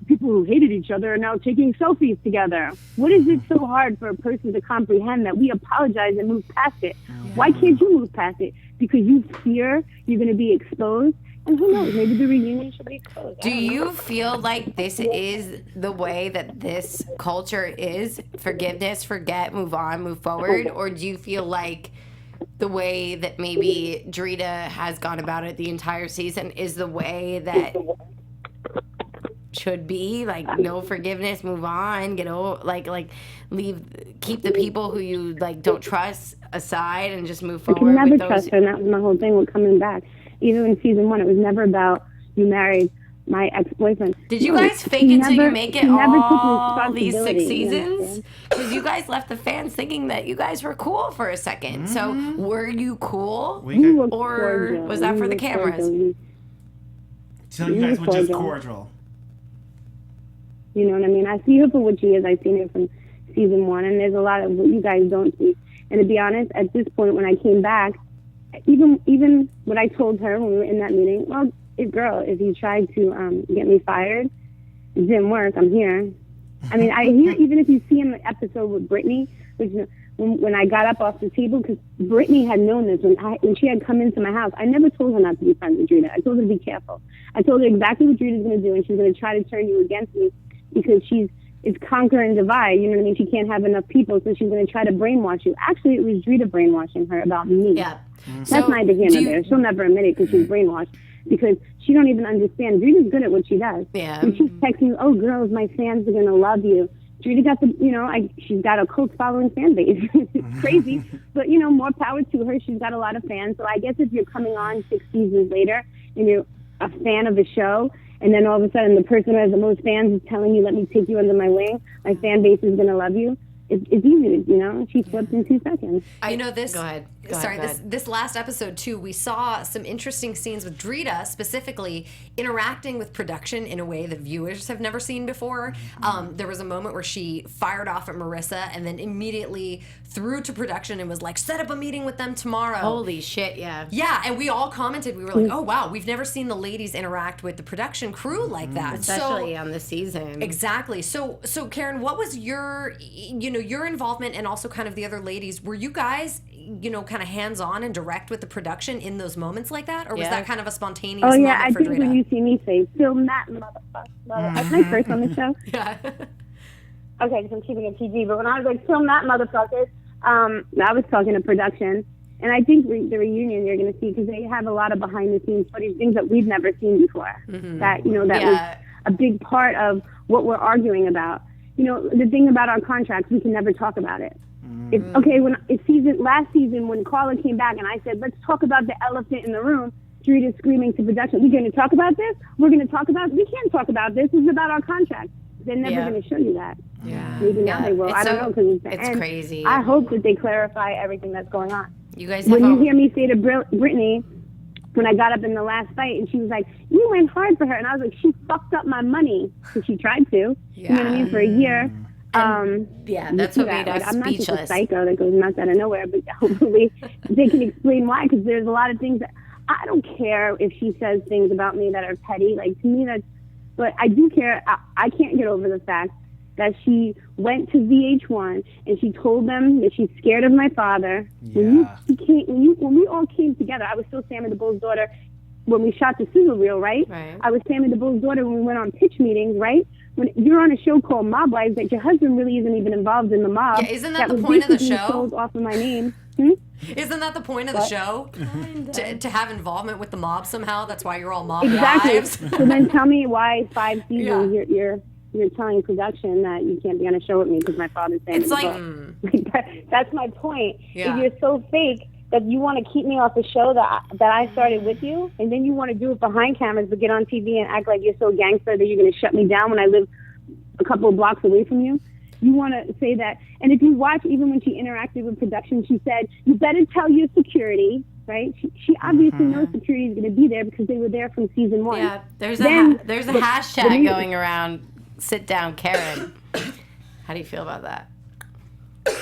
people who hated each other are now taking selfies together. What is it so hard for a person to comprehend that we apologize and move past it? Why can't you move past it? Because you fear you're going to be exposed? And who knows, maybe the reunion should be exposed. Do you feel like this is the way that this culture is? Forgiveness, forget, move on, move forward? Or do you feel like the way that maybe Drita has gone about it the entire season is the way that should be? Like, no forgiveness, move on, keep the people who you don't trust aside and just move forward. You can never trust her, and that was my whole thing with coming back. Even in season 1, it was never about you married my ex-boyfriend. Did you guys fake it till you make it all these 6 seasons? Because you guys left the fans thinking that you guys were cool for a second. So were you cool? Or was that for the cameras? So you guys were just cordial. You know what I mean? I see her for what she is. I've seen her from season 1, and there's a lot of what you guys don't see. And to be honest, at this point when I came back, even what I told her when we were in that meeting, well, if you tried to get me fired, it didn't work. I'm here. I mean, I hear, even if you see in the episode with Brittany, which when I got up off the table, because Brittany had known this when she had come into my house, I never told her not to be friends with Drita. I told her to be careful. I told her exactly what Drita's going to do, and she's going to try to turn you against me because it's conquer and divide. You know what I mean? She can't have enough people, so she's going to try to brainwash you. Actually, it was Drita brainwashing her about me. Yeah. That's neither here nor there. She'll never admit it because she's brainwashed. Because she don't even understand. Drita's good at what she does. Yeah. When she's texting, girls, my fans are going to love you. Drita got she's got a cult following fan base. It's crazy. But, more power to her. She's got a lot of fans. So I guess if you're coming on 6 seasons later and you're a fan of the show, and then all of a sudden the person who has the most fans is telling you, let me take you under my wing, my fan base is going to love you. It's easy, she flipped in 2 seconds. This. Go ahead. This last episode too, we saw some interesting scenes with Drita specifically interacting with production in a way that viewers have never seen before. There was a moment where she fired off at Marissa and then immediately threw to production and was like, set up a meeting with them tomorrow. Holy shit, yeah. Yeah, and we all commented, we were like, oh wow, we've never seen the ladies interact with the production crew like that. Especially on the season. Exactly. So Karen, what was your involvement and also kind of the other ladies? Were you guys, kind of hands-on and direct with the production in those moments like that? Or was that kind of a spontaneous moment I for think Drita? when you see me say, film that motherfucker. Am I first on the show? Yeah. Okay, because I'm keeping it PG. But when I was like, film that motherfucker, I was talking to production. And I think the reunion you're going to see, because they have a lot of behind-the-scenes footage, things that we've never seen before. That was a big part of what we're arguing about. The thing about our contracts, we can never talk about it. Last season when Carla came back and I said, let's talk about the elephant in the room, Drita screaming to production, we're going to talk about this? We can't talk about this. This is about our contract. They're never going to show you that. Yeah. Maybe now they will. I don't know, because it's crazy. I hope that they clarify everything that's going on. You guys when you hear me say to Brittany, when I got up in the last fight, and she was like, "You went hard for her," and I was like, "She fucked up my money," because she tried to. You know what I mean? For a year. That's what made us I'm not just a speechless. psycho that goes nuts out of nowhere, but hopefully they can explain why. Because there's a lot of things that I don't care if she says things about me that are petty. Like, to me, that's. But I do care. I can't get over the fact that she went to VH1 and she told them that she's scared of my father. When we all came together, I was still Sammy the Bull's daughter when we shot the sizzle reel, right? I was Sammy the Bull's daughter when we went on pitch meetings, right? When you're on a show called Mob Wives, that your husband really isn't even involved in the mob. Yeah, isn't that the point of the show? Sold off of my name. Isn't that the point of the show? To have involvement with the mob somehow? That's why you're all mob Exactly. wives. So then tell me why 5 seasons you're telling production that you can't be on a show with me because my father's saying it's like that's my point. Yeah. If you're so fake that you want to keep me off the show that I started with you, and then you want to do it behind cameras but get on TV and act like you're so gangster that you're going to shut me down when I live a couple of blocks away from you. You want to say that. And if you watch, even when she interacted with production, she said, "You better tell your security," right? She obviously knows security is going to be there because they were there from season 1. Yeah, there's a hashtag going around, sit down Karen. How do you feel about that?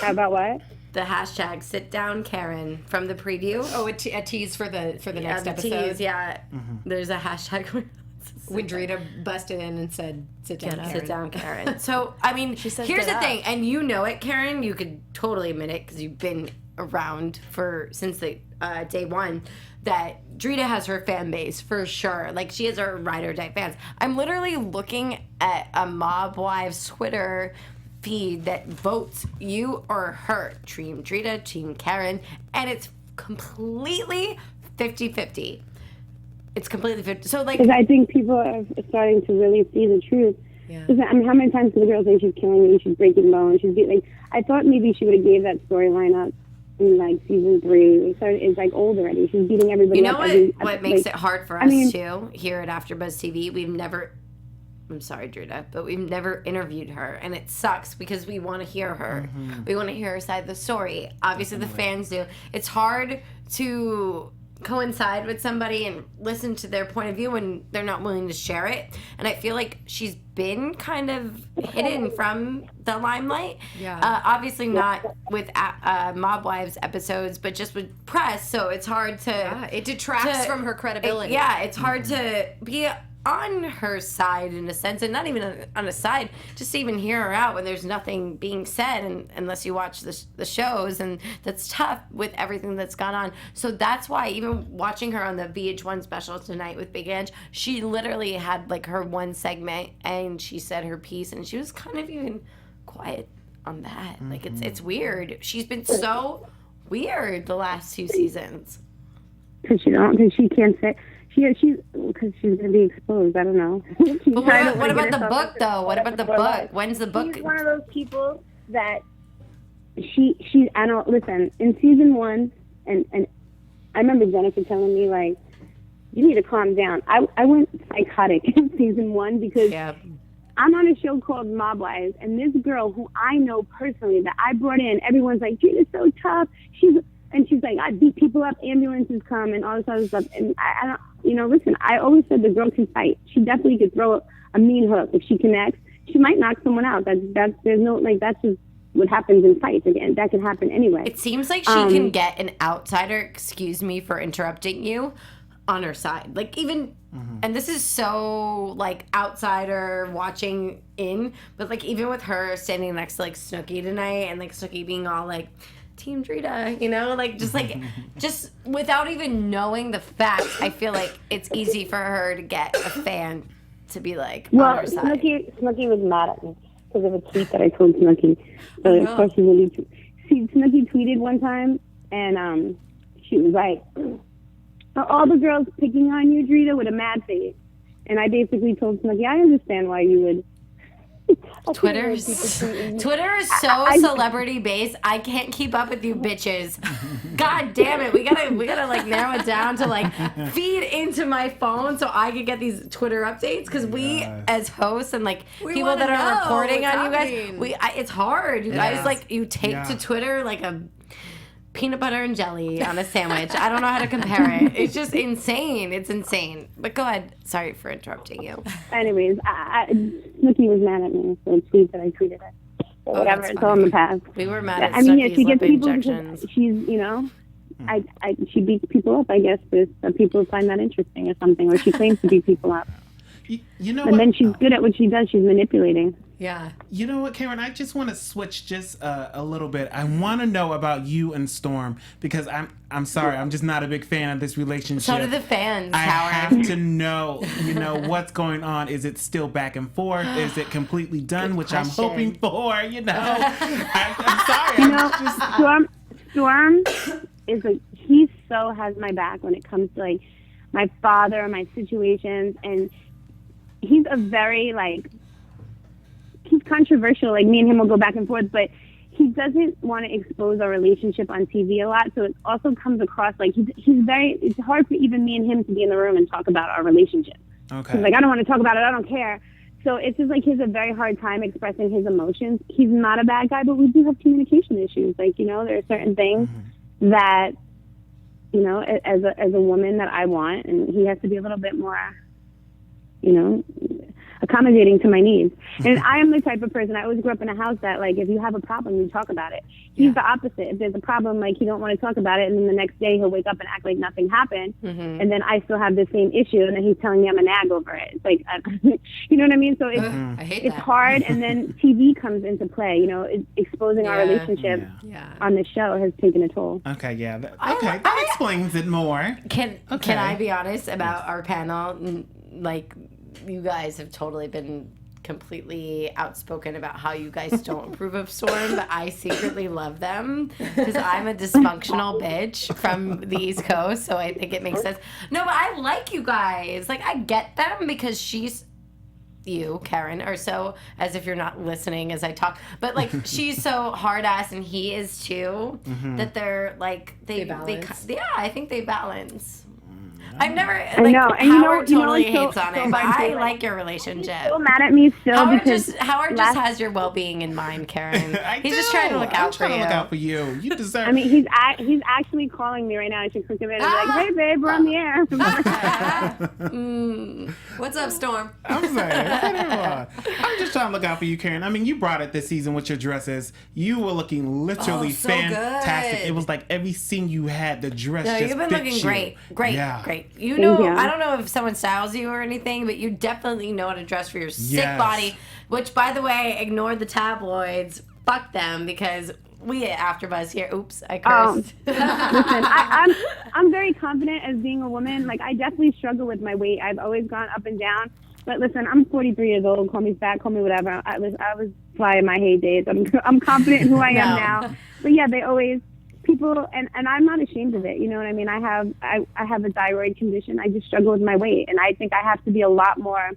How about what? The hashtag sit down Karen from the preview. Oh, a tease for the next episode. Tease, there's a hashtag going on. When Drita busted in and said, "Sit down, Karen." Sit down, Karen. So, I mean, here's the thing, and you know it, Karen. You could totally admit it because you've been around since the day one. That Drita has her fan base for sure. Like, she has her ride or die fans. I'm literally looking at a Mob Wives Twitter feed that votes you or her, Team Drita, Team Karen, and it's completely 50-50. It's completely 50. So, like, because I think people are starting to really see the truth. Yeah. I mean, how many times do the girls say she's killing me, she's breaking bones, she's like? I thought maybe she would have gave that storyline up in like season 3. It's like old already. She's beating everybody. You know up. What makes it hard for us too here at AfterBuzz TV? We've never. I'm sorry, Drita, but we've never interviewed her, and it sucks because we want to hear her. We want to hear her side of the story. Obviously, the fans do. It's hard to coincide with somebody and listen to their point of view when they're not willing to share it. And I feel like she's been kind of hidden from the limelight. Obviously not with Mob Wives episodes, but just with press. So it's hard to... it detracts from her credibility. It's hard to be on her side in a sense, and not even on a side, just to even hear her out when there's nothing being said, and unless you watch the shows, and that's tough with everything that's gone on. So that's why even watching her on the VH1 special tonight with Big Ange, she literally had like her one segment and she said her piece, and she was kind of even quiet on that. Like, it's weird. She's been so weird the last 2 seasons. Because she can't say... because she's going to be exposed. I don't know. But what about the book, though? What about the book? When's the book? She's one of those people that I don't listen. In season 1, and I remember Jennifer telling me, like, you need to calm down. I went psychotic in season 1 because I'm on a show called Mob Wives, and this girl who I know personally that I brought in, everyone's like, Drita's so tough. She's like, I beat people up, ambulances come, and all this other stuff. And I don't, listen, I always said the girl can fight. She definitely could throw a mean hook. If she connects, she might knock someone out. That's just what happens in fights. Again, that can happen anyway. It seems like she can get an outsider, excuse me for interrupting you, on her side. Like, even, and this is so, like, outsider watching in, but, like, even with her standing next to, like, Snooki tonight, and, like, Snooki being all, like, Team Drita, like, just without even knowing the facts, I feel like it's easy for her to get a fan to be like, on her side. Snooki was mad at me because of a tweet that I told Snooki. So of course Snooki tweeted one time, and she was like, "Are all the girls picking on you, Drita?" with a mad face. And I basically told Snooki, I understand why you would. Twitter is so celebrity based. I can't keep up with you bitches. God damn it. We gotta like narrow it down to like feed into my phone so I can get these Twitter updates, because we as hosts and like people that are reporting on you guys, it's hard. You guys like you take to Twitter like a peanut butter and jelly on a sandwich. I don't know how to compare it. It's just insane. It's insane. But go ahead. Sorry for interrupting you. Anyways, Snooki was mad at me for a tweet that I tweeted her. So whatever, it's all in the past. We were mad at Snooki's she gets people injections. She's, she beats people up, I guess, but people find that interesting or something, or she claims to beat people up. You know and what? then she's good at what she does. She's manipulating. Yeah. You know what, Karen? I just want to switch just a little bit. I want to know about you and Storm, because I'm sorry, I'm just not a big fan of this relationship. So do the fans, I Howard. have to know, what's going on. Is it still back and forth? Is it completely done, which I'm hoping for? I'm sorry. Storm is he so has my back when it comes to like my father, my situations, and he's a very he's controversial. Like, me and him will go back and forth, but he doesn't want to expose our relationship on TV a lot. So it also comes across like it's hard for even me and him to be in the room and talk about our relationship. Okay. He's like, I don't want to talk about it. I don't care. So it's just like he has a very hard time expressing his emotions. He's not a bad guy, but we do have communication issues. Like, there are certain things that, as a woman that I want, and he has to be a little bit more, accommodating to my needs. And I am the type of person, I always grew up in a house that, like, if you have a problem, you talk about it. He's the opposite. If there's a problem, like, he don't want to talk about it, and then the next day he'll wake up and act like nothing happened, and then I still have the same issue, and then he's telling me I'm a nag over it. It's like, you know what I mean? So it's hard, and then TV comes into play. Exposing our relationship on the show has taken a toll. Okay, yeah. That explains it more. Can I be honest about our panel? Like, you guys have totally been completely outspoken about how you guys don't approve of Storm, but I secretly love them because I'm a dysfunctional bitch from the East Coast, so I think it makes sense. No, but I like you guys. Like, I get them because you, Karen, are so, as if you're not listening as I talk, but like she's so hard ass and he is too, that they're like, they balance. I think they balance. I've never, like, Howard totally hates on it, but I like your relationship. He's so mad at me still Howard just has your well-being in mind, Karen. He's just trying to look out for you. I'm trying to look out for you. You deserve. I mean, he's actually calling me right now. I should click him in and be like, "Hey, babe, we're on the air." What's up, Storm? I'm sorry. I'm just trying to look out for you, Karen. I mean, you brought it this season with your dresses. You were looking literally fantastic. Good. It was like every scene you had, the dress just you've been looking great. Great. You know, I don't know if someone styles you or anything, but you definitely know how to dress for your sick body, which, by the way, ignore the tabloids. Fuck them, because we at AfterBuzz here. Oops, I cursed. Listen, I'm very confident as being a woman. Like, I definitely struggle with my weight. I've always gone up and down. But listen, I'm 43 years old. Call me fat, call me whatever. I was fly in my heydays. I'm confident in who I am now. But yeah, they always... people, and I'm not ashamed of it. You know what I mean? I have a thyroid condition. I just struggle with my weight, and I think I have to be a lot more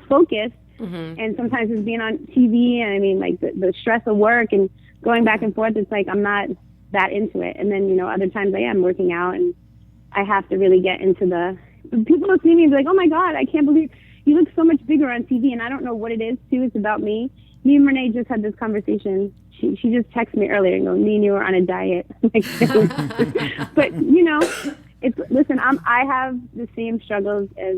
focused. And sometimes it's being on TV, and I mean, like the stress of work and going back and forth. It's like I'm not that into it. And then other times I am working out, and I have to really get into the. People will see me and be like, "Oh my God, I can't believe you look so much bigger on TV." And I don't know what it is too. It's about me. Me and Renee just had this conversation. She just texted me earlier and goes, "Me and you are on a diet." But listen. I have the same struggles as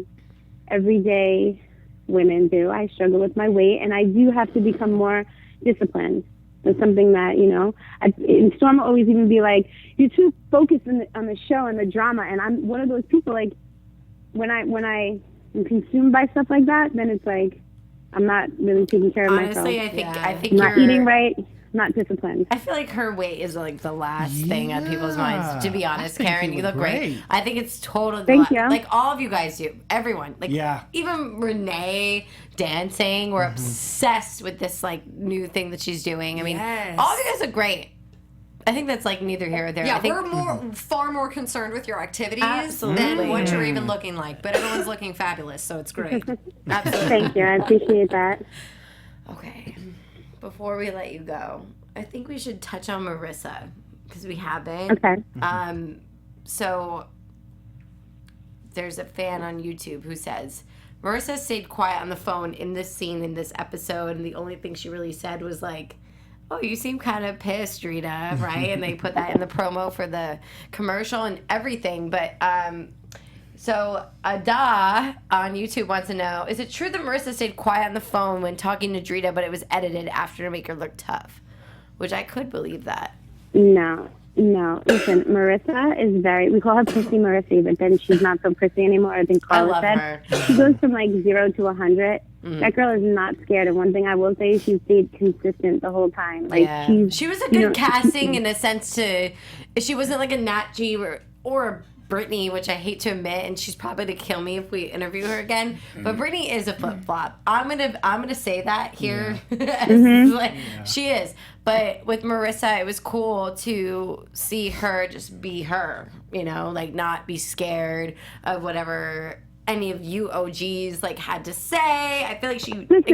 everyday women do. I struggle with my weight, and I do have to become more disciplined. It's something that and Storm will always even be like, "You're too focused on the show and the drama." And I'm one of those people. Like when I am consumed by stuff like that, then it's like I'm not really taking care of myself. Honestly, I think I'm not eating right. Not disciplined. I feel like her weight is like the last thing on people's minds. To be honest, Karen, you look great. I think it's totally Thank you. Like all of you guys do. Everyone. Like even Renee dancing. We're obsessed with this like new thing that she's doing. I mean, all of you guys are great. I think that's like neither here or there. Yeah, I think we're far more concerned with your activities than what you're even looking like. But everyone's looking fabulous, so it's great. Absolutely. Thank you. I appreciate that. Okay. Before we let you go, I think we should touch on Marissa because we haven't. Okay. So there's a fan on YouTube who says Marissa stayed quiet on the phone in this scene in this episode, and the only thing she really said was like, "Oh, you seem kind of pissed, Rita," right? And they put that in the promo for the commercial and everything. But so Ada on YouTube wants to know, is it true that Marissa stayed quiet on the phone when talking to Drita, but it was edited after to make her look tough? Which I could believe that. No. Listen, Marissa is we call her Prissy Marissa, but then she's not so prissy anymore. I think Carla said. Her. She goes from like 0 to 100. That girl is not scared. And one thing I will say is she stayed consistent the whole time. Like she was a good casting in a sense she wasn't like a Nat G or Brittany, which I hate to admit, and she's probably gonna kill me if we interview her again. But Brittany is a flip flop. I'm gonna say that here. She is. But with Marissa, it was cool to see her just be her. Like not be scared of whatever any of you OGs like had to say. I feel like she like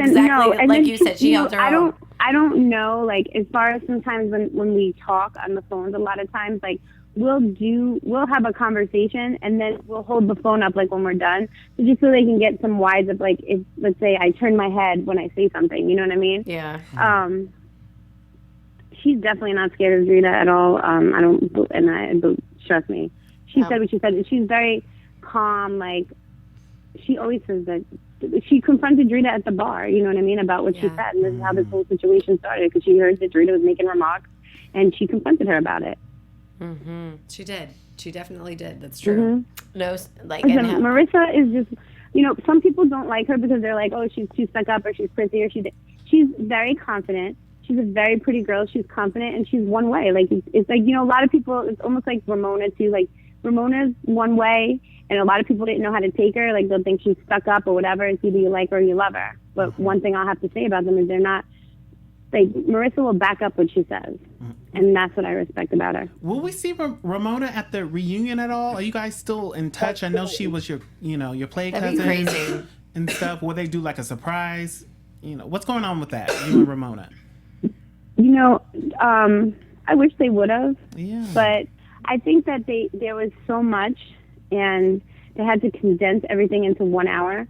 you said, she held her own. I don't know. Like as far as sometimes when we talk on the phones, a lot of times like. We'll have a conversation and then we'll hold the phone up like when we're done, just so they can get some wides of like if let's say I turn my head when I say something, you know what I mean? Yeah. She's definitely not scared of Drita at all. Trust me. She said what she said. She's very calm. Like she always says that she confronted Drita at the bar. You know what I mean about what she said, and this is how this whole situation started because she heard that Drita was making remarks, and she confronted her about it. Mm-hmm. She did. She definitely did. That's true. No, like Marissa is just, some people don't like her because they're like, oh, she's too stuck up or she's prissy or she's very confident. She's a very pretty girl. She's confident and she's one way. Like it's like a lot of people. It's almost like Ramona too. Like Ramona's one way, and a lot of people didn't know how to take her. Like they'll think she's stuck up or whatever. It's either you like her or you love her. But one thing I'll have to say about them is they're not. Like Marissa will back up what she says, and that's what I respect about her. Will we see Ramona at the reunion at all? Are you guys still in touch? I know she was your play cousin. That'd be crazy. And stuff. Will they do like a surprise? What's going on with that? You and Ramona. I wish they would have. Yeah. But I think that there was so much, and they had to condense everything into 1 hour.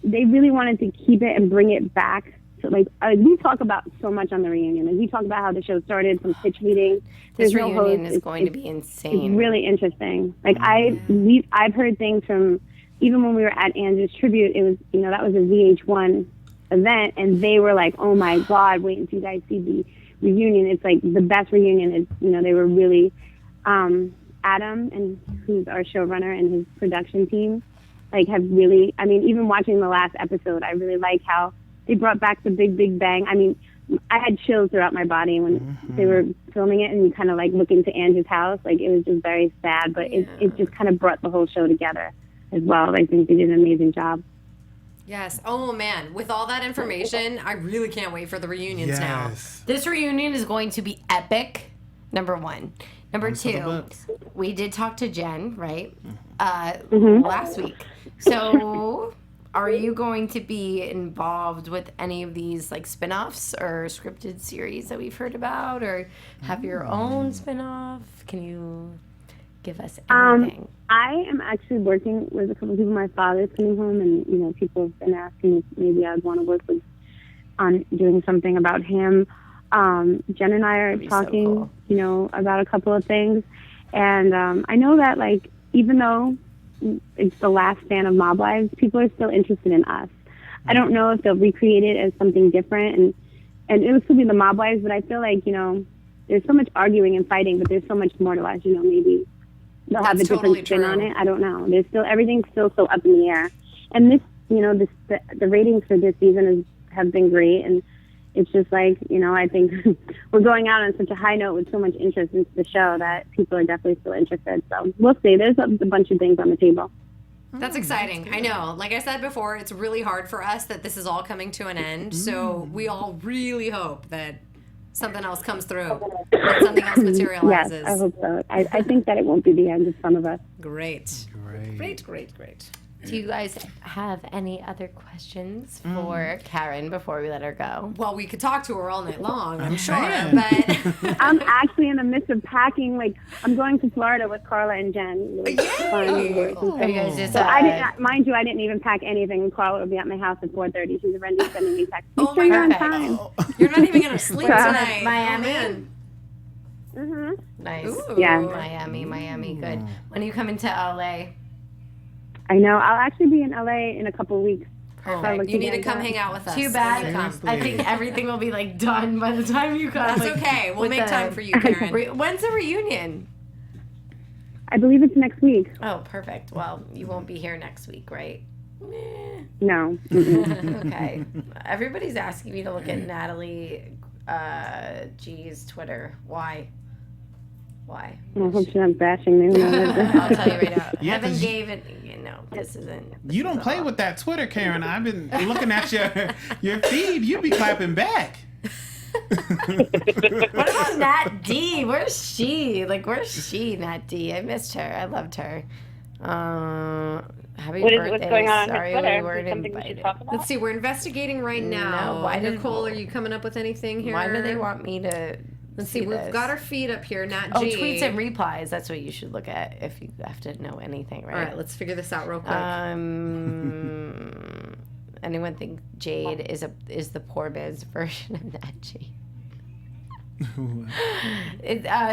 They really wanted to keep it and bring it back. So, we talk about so much on the reunion. Like, we talk about how the show started from pitch meetings. This reunion is going to be insane. It's really interesting. Like, I've heard things from, even when we were at Andrew's tribute, it was, that was a VH1 event, and they were like, oh my God, wait until you guys see the reunion. It's like the best reunion. It's, they were really, Adam, and who's our showrunner and his production team, like have really, even watching the last episode, I really like how they brought back the big bang. I had chills throughout my body when they were filming it, and you kind of like look into Andrew's house. Like it was just very sad, but it just kind of brought the whole show together as well. I think they did an amazing job. Yes. Oh man, with all that information, I really can't wait for the reunions now. This reunion is going to be epic. Number one. Number two, we did talk to Jen, right? Last week. So are you going to be involved with any of these like spin-offs or scripted series that we've heard about, or have your own spin-off? Can you give us anything? I am actually working with a couple of people. My father's coming home, and people have been asking if maybe I'd want to work with on doing something about him. Jen and I are talking, so cool. About a couple of things, and I know that like even though it's the last stand of Mob Wives, people are still interested in us. I don't know if they'll recreate it as something different, and it'll still be the Mob Wives, but I feel like there's so much arguing and fighting, but there's so much more to us. Maybe they'll have a different spin on it. I don't know. Everything's still so up in the air, and this the ratings for this season have been great, and it's just like I think we're going out on such a high note with so much interest into the show that people are definitely still interested. So we'll see. There's a bunch of things on the table. That's exciting. I know. Like I said before, it's really hard for us that this is all coming to an end. So we all really hope that something else comes through, that something else materializes. Yes, I hope so. I think that it won't be the end of some of us. Great. Do you guys have any other questions for Karen before we let her go? Well, we could talk to her all night long, I'm sure. saying. But I'm actually in the midst of packing. Like, I'm going to Florida with Carla and Jen. Are you guys just, So I didn't, mind you, I didn't even pack anything. Carla will be at my house at 4:30. She's already sending me texts. Oh, Sure, you're on perfect. time. you're not even going to sleep tonight. Miami? Oh, man. Nice. Ooh. Yeah. Miami, good. When are you coming to LA? I know. I'll actually be in LA in a couple weeks. Perfect. You need to come hang out with us. Too bad. when you come. Seriously. I think everything will be like done by the time you come. That's like, okay. We'll with make the- time for you, Karen. When's the reunion? I believe it's next week. Oh, perfect. Well, you won't be here next week, right? No. Okay. Everybody's asking me to look at Natalie G's Twitter. Why? I hope she's not bashing me. I'll tell you right now. Yeah, Heaven 'cause gave it. This isn't. You don't play with that Twitter, Karen. I've been looking at your feed. You be clapping back. What about Nat D? Where's she? Where's she, Nat D? I missed her. I loved her. Happy birthday. What's going on Sorry with Twitter? we weren't Is something we should invited. talk about? Let's see. We're investigating right now. No, why did- Nicole, are you coming up with anything here? Why do they want me to? Let's see. We've this? got our feed up here. Nat Oh, G. tweets and replies. That's what you should look at if you have to know anything, right? All right, let's figure this out real quick. Anyone think Jade is the poor man's version of Nat G?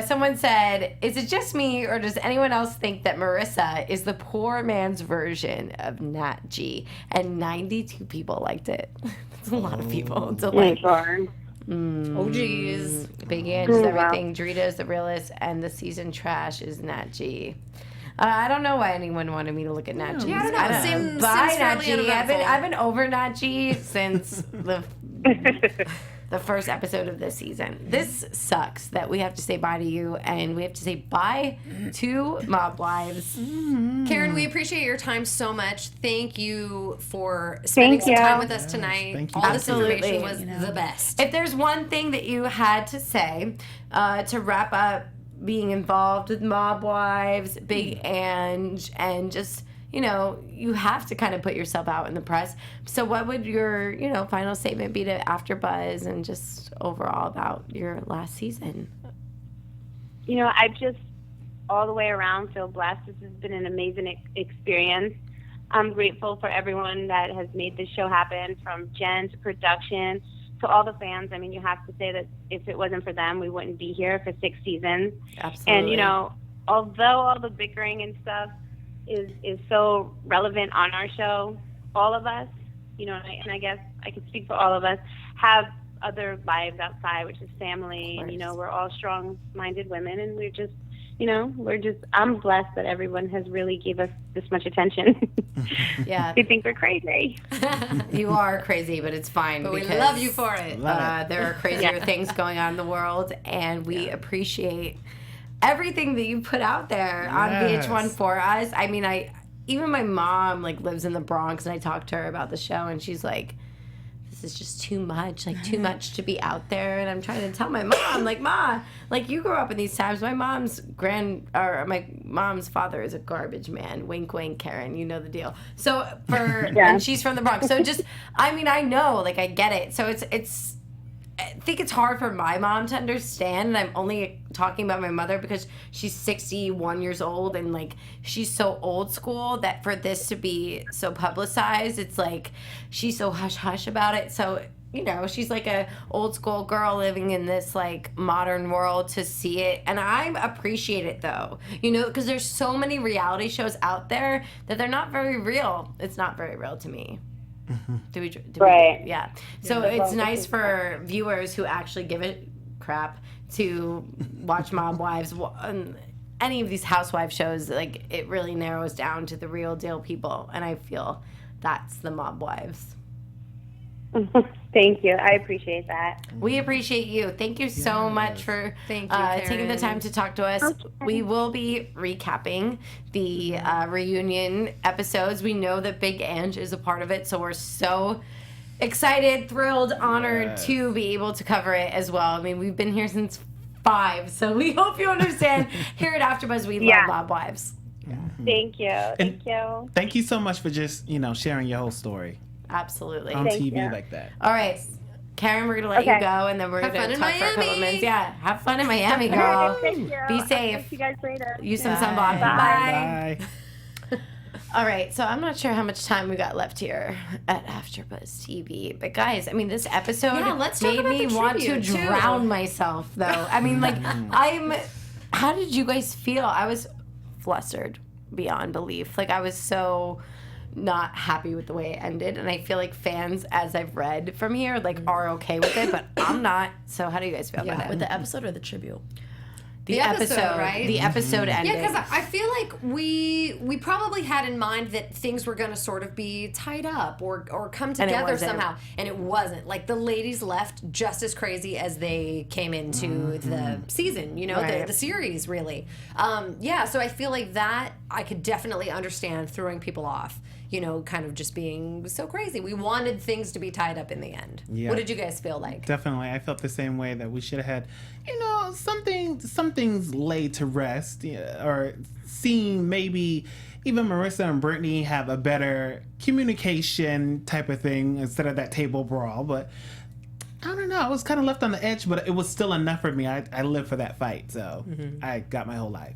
Someone said, "Is it just me, or does anyone else think that Marissa is the poor man's version of Nat G?" And 92 people liked it. That's a lot of people to like. Oh, geez. Big Ange is everything. Drita is the realist, and the season trash is Nat G. I don't know why anyone wanted me to look at Nat G. Yeah, I don't know. Seems Bye, Nat fairly G. uneventful. I've been over Nat G since the first episode of this season. This sucks that we have to say bye to you, and we have to say bye to Mob Wives. Karen, we appreciate your time so much. Thank you for spending some time with us tonight. Thank you. All this information Absolutely. was the best. If there's one thing that you had to say to wrap up being involved with Mob Wives, Big Ange, and just, you have to kind of put yourself out in the press. So what would your, final statement be to AfterBuzz and just overall about your last season? I just all the way around feel blessed. This has been an amazing experience. I'm grateful for everyone that has made this show happen, from Jen to production to all the fans. I mean, you have to say that if it wasn't for them, we wouldn't be here for 6 seasons. Absolutely. And, although all the bickering and stuff is so relevant on our show, all of us, and I guess I could speak for all of us, have other lives outside, which is family. And, we're all strong-minded women, and we're just, I'm blessed that everyone has really gave us this much attention. Yeah. They think we're crazy. You are crazy, but it's fine. But we because, love you for it. There are crazier things going on in the world, and we appreciate everything that you put out there on VH1 for us. I mean, even my mom lives in the Bronx, and I talked to her about the show, and she's like, "This is just too much, too much to be out there." And I'm trying to tell my mom, Ma, you grew up in these times. My mom's father is a garbage man. Wink, wink, Karen. You know the deal. So and she's from the Bronx. So just, I know, I get it. So it's. I think it's hard for my mom to understand, and I'm only talking about my mother because she's 61 years old, and she's so old school that for this to be so publicized, it's she's so hush hush about it. So she's a old school girl living in this modern world to see it, and I appreciate it though, because there's so many reality shows out there that they're not very real. It's not very real to me. Right. Yeah. So it's nice for viewers who actually give a crap to watch Mob Wives. Any of these housewife shows, it really narrows down to the real deal people, and I feel that's the Mob Wives. Thank you. I appreciate that. We appreciate you. Thank you so much for taking the time to talk to us. Okay. We will be recapping the reunion episodes. We know that Big Ange is a part of it, so we're so excited, thrilled, honored to be able to cover it as well. I mean, we've been here since 5, so we hope you understand. Here at AfterBuzz, we love Mob Wives. Thank you. Thank you so much for just, sharing your whole story Absolutely. on Thank TV you. like that. All right. Karen, we're going to let you go, and then we're going fun to in talk for a couple Miami. minutes. Yeah, have fun in Miami, All girl. right, thank you. Be I'll safe. talk to you guys later. Use some Bye. sunblock. Bye. Bye. All right, so I'm not sure how much time we got left here at AfterBuzz TV, but guys, I mean, this episode let's talk made about me the want to tribute, too. drown myself, though. I mean, like, how did you guys feel? I was flustered beyond belief. Like, I was so not happy with the way it ended, and I feel like fans, as I've read from here, like, are okay with it, but I'm not. So how do you guys feel about it? With the episode or the tribute? The episode, right? The episode ending. Yeah, because I feel like we probably had in mind that things were going to sort of be tied up or come together wasn't. somehow, and it wasn't. Like, the ladies left just as crazy as they came into the season, Right. the series, really. So I feel like that I could definitely understand throwing people off. Kind of just being so crazy. We wanted things to be tied up in the end. Yeah. What did you guys feel like? Definitely. I felt the same way, that we should have had, some things laid to rest, or seeing maybe even Marissa and Brittany have a better communication type of thing instead of that table brawl. But I don't know. I was kind of left on the edge, but it was still enough for me. I lived for that fight, so I got my whole life.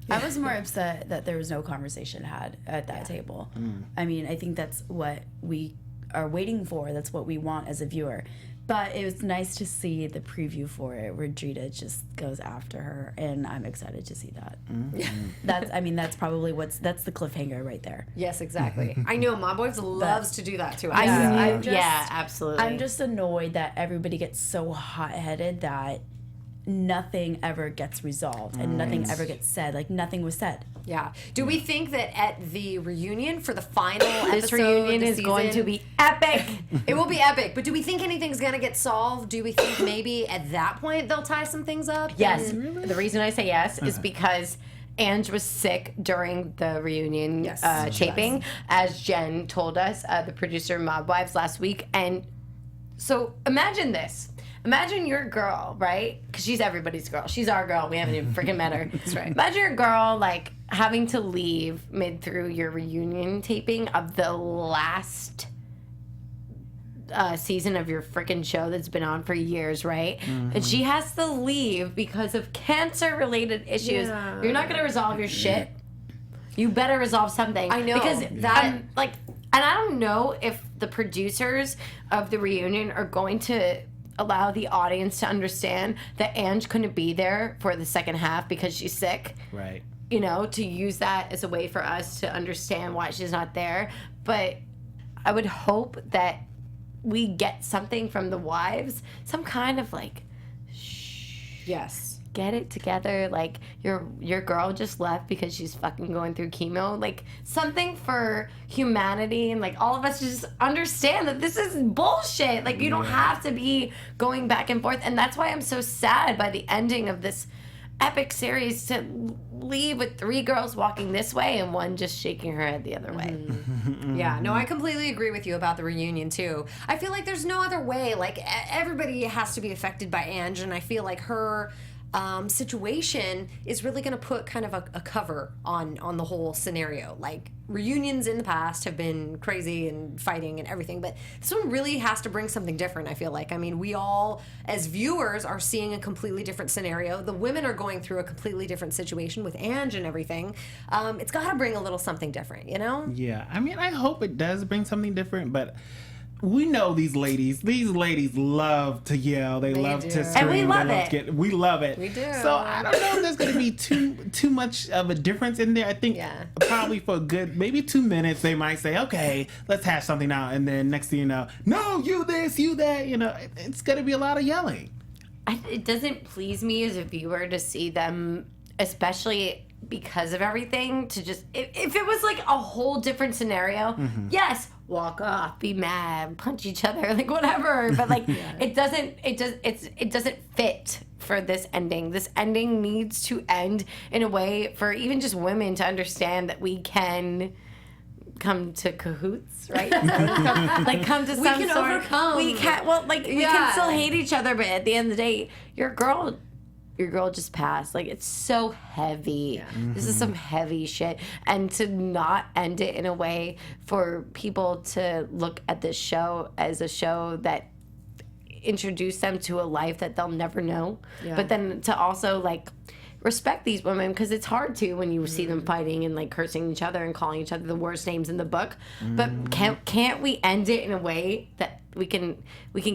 I was more upset that there was no conversation had at that table. I mean, I think that's what we are waiting for. That's what we want as a viewer. But it was nice to see the preview for it where Drita just goes after her, and I'm excited to see that. That's probably that's the cliffhanger right there. Yes, exactly. I know Mob Wives loves to do that to us. Yeah, absolutely. I'm just annoyed that everybody gets so hot-headed that nothing ever gets resolved and nothing ever gets said. Like, nothing was said. Yeah. Do we think that at the reunion for the final this episode reunion this is going season, to be epic. It will be epic, but do we think anything's going to get solved? Do we think maybe at that point they'll tie some things up? Yes. The reason I say yes is because Ange was sick during the reunion taping, as Jen told us, the producer of Mob Wives last week. And so imagine this. Imagine your girl, right? Because she's everybody's girl. She's our girl. We haven't even freaking met her. That's right. Imagine your girl, like, having to leave mid through your reunion taping of the last season of your freaking show that's been on for years, right? And she has to leave because of cancer-related issues. Yeah. You're not going to resolve your shit. You better resolve something. I know. Because that... and I don't know if the producers of the reunion are going to allow the audience to understand that Ange couldn't be there for the second half because she's sick. Right. To use that as a way for us to understand why she's not there. But I would hope that we get something from the wives, some kind of Yes. get it together. Like, your girl just left because she's fucking going through chemo. Like, something for humanity, and like all of us just understand that this is bullshit. Like, you don't have to be going back and forth. And that's why I'm so sad by the ending of this epic series to leave with 3 girls walking this way and one just shaking her head the other way. Yeah, no, I completely agree with you about the reunion too. I feel like there's no other way. Like, everybody has to be affected by Ange, and I feel like her situation is really going to put kind of a cover on the whole scenario. Like, reunions in the past have been crazy and fighting and everything, but this one really has to bring something different, I feel like. I mean, we all, as viewers, are seeing a completely different scenario. The women are going through a completely different situation with Ange and everything. It's got to bring a little something different, Yeah. I mean, I hope it does bring something different, but we know these ladies. These ladies love to yell. They love do. to scream. And we love it. We love it. We do. So I don't know if there's going to be too much of a difference in there. I think probably for a good maybe 2 minutes they might say, okay, let's hash something out, and then next thing you know, no, you this, you that. It's going to be a lot of yelling. It doesn't please me as a viewer to see them, especially because of everything, to just if it was like a whole different scenario, yes, walk off, be mad, punch each other, like whatever, but like it doesn't fit for this ending. This ending needs to end in a way for even just women to understand that we can come to cahoots, right? Come to some can sort. overcome. We can. Well, we can still hate each other, but at the end of the day, your girl your girl just passed. Like, it's so heavy. This is some heavy shit. And to not end it in a way for people to look at this show as a show that introduced them to a life that they'll never know. Yeah. But then to also, like, respect these women, because it's hard to when you see them fighting and, like, cursing each other and calling each other the worst names in the book. But can't we end it in a way that we can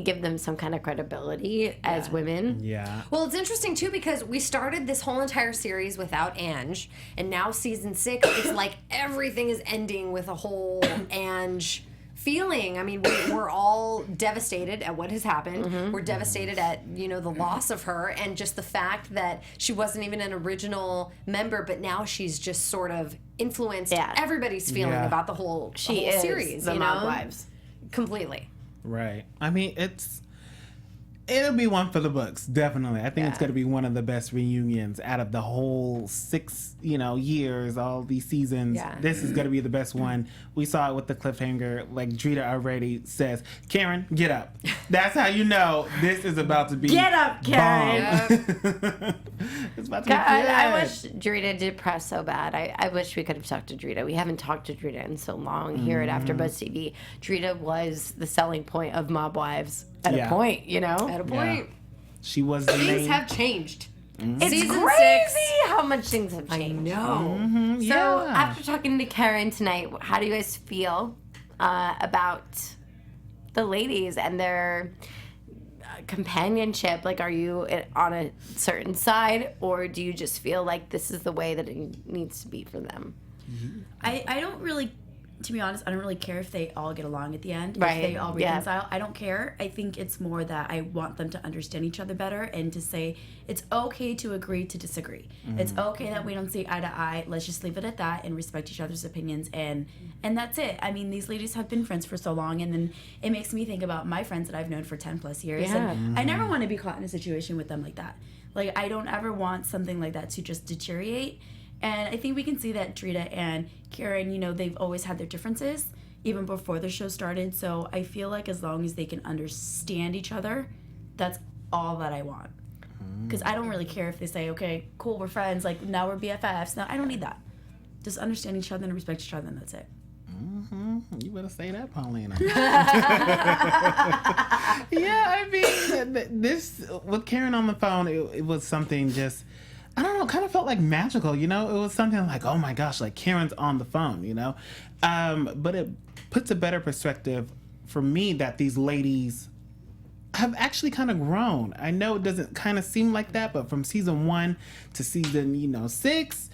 give them some kind of credibility as women? Yeah. Well, it's interesting too because we started this whole entire series without Ange, and now season 6, it's like everything is ending with a whole Ange feeling. I mean, we're all devastated at what has happened. We're devastated at, the loss of her, and just the fact that she wasn't even an original member, but now she's just sort of influenced everybody's feeling about the whole series. The Mob Wives. Completely. Right. I mean, it'll be one for the books, definitely. I think it's going to be one of the best reunions out of the whole 6, years, all these seasons. Yeah. This is going to be the best one. We saw it with the cliffhanger. Like Drita already says, Karen, get up. That's how you know this is about to be Get up, Karen. It's about to be good. I wish Drita did press so bad. I wish we could have talked to Drita. We haven't talked to Drita in so long here at AfterBuzz TV. Drita was the selling point of Mob Wives at a point, At a point. She was the Things main... have changed. It's Season crazy 6. how much things have changed. I know. So after talking to Karen tonight, how do you guys feel about the ladies and their companionship? Like, are you on a certain side, or do you just feel like this is the way that it needs to be for them? I don't really, to be honest, I don't really care if they all get along at the end. Right. If they all reconcile. I don't care. I think it's more that I want them to understand each other better and to say it's okay to agree to disagree. It's okay that we don't see eye to eye. Let's just leave it at that and respect each other's opinions, and that's it. I mean, these ladies have been friends for so long, and then it makes me think about my friends that I've known for 10 plus years. Yeah. And I never want to be caught in a situation with them like that. Like, I don't ever want something like that to just deteriorate. And I think we can see that Drita and Karen, they've always had their differences, even before the show started. So I feel like as long as they can understand each other, that's all that I want. Because I don't really care if they say, okay, cool, we're friends, like, now we're BFFs. No, I don't need that. Just understand each other and respect each other, and that's it. You better say that, Paulina. Yeah, I mean, this, with Karen on the phone, it was something just... I don't know, kind of felt like magical, It was something like, oh my gosh, like Karen's on the phone, But it puts a better perspective for me that these ladies have actually kind of grown. I know it doesn't kind of seem like that, but from season 1 to season, 6,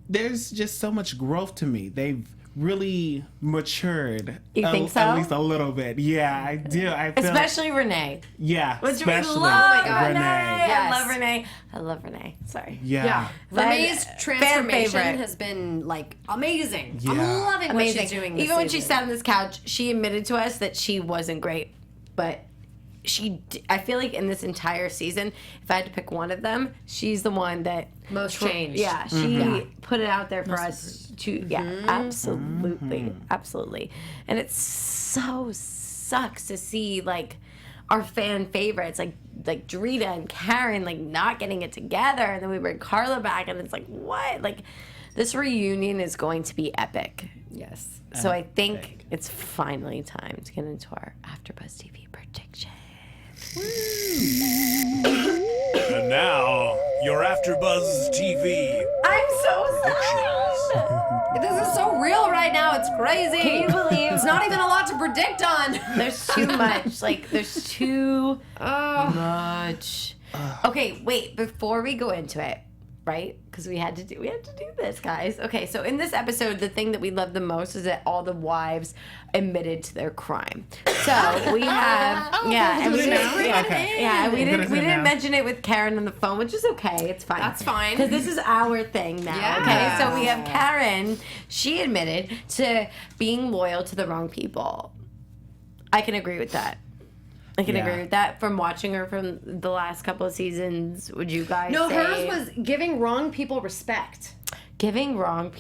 there's just so much growth to me. They've really matured. You think so? At least a little bit. Yeah, I do. I feel Especially Renee. Yeah, Which we especially love Renee. I love Renee. I love Renee. Sorry. Yeah. Renee's Fan transformation favorite. has been, like, amazing. Yeah. I'm loving what Amazing. she's doing this Even when she season. sat on this couch, she admitted to us that she wasn't great, but I feel like in this entire season, if I had to pick one of them, she's the one that Most changed. Yeah, she put it out there for us to. Yeah, absolutely. And it so sucks to see like our fan favorites like Drita and Karen like not getting it together, and then we bring Carla back, and it's like what? Like this reunion is going to be epic. Yes. So I think it's finally time to get into our AfterBuzz TV prediction. And now, your AfterBuzz TV. I'm so sorry. This is so real right now. It's crazy. Can you believe It's not even a lot to predict on. there's too much? Like, there's too much. Okay, wait. Before we go into it, right? Because we had to do this, guys. Okay, so in this episode, the thing that we love the most is that all the wives admitted to their crime. So we have, and we didn't mention it with Karen on the phone, which is okay. It's fine. That's fine. Because this is our thing now. Yeah. Okay, so we have Karen. She admitted to being loyal to the wrong people. I can agree with that. I can agree with that from watching her from the last couple of seasons. Would you guys No, say? hers was giving wrong people respect. Giving the wrong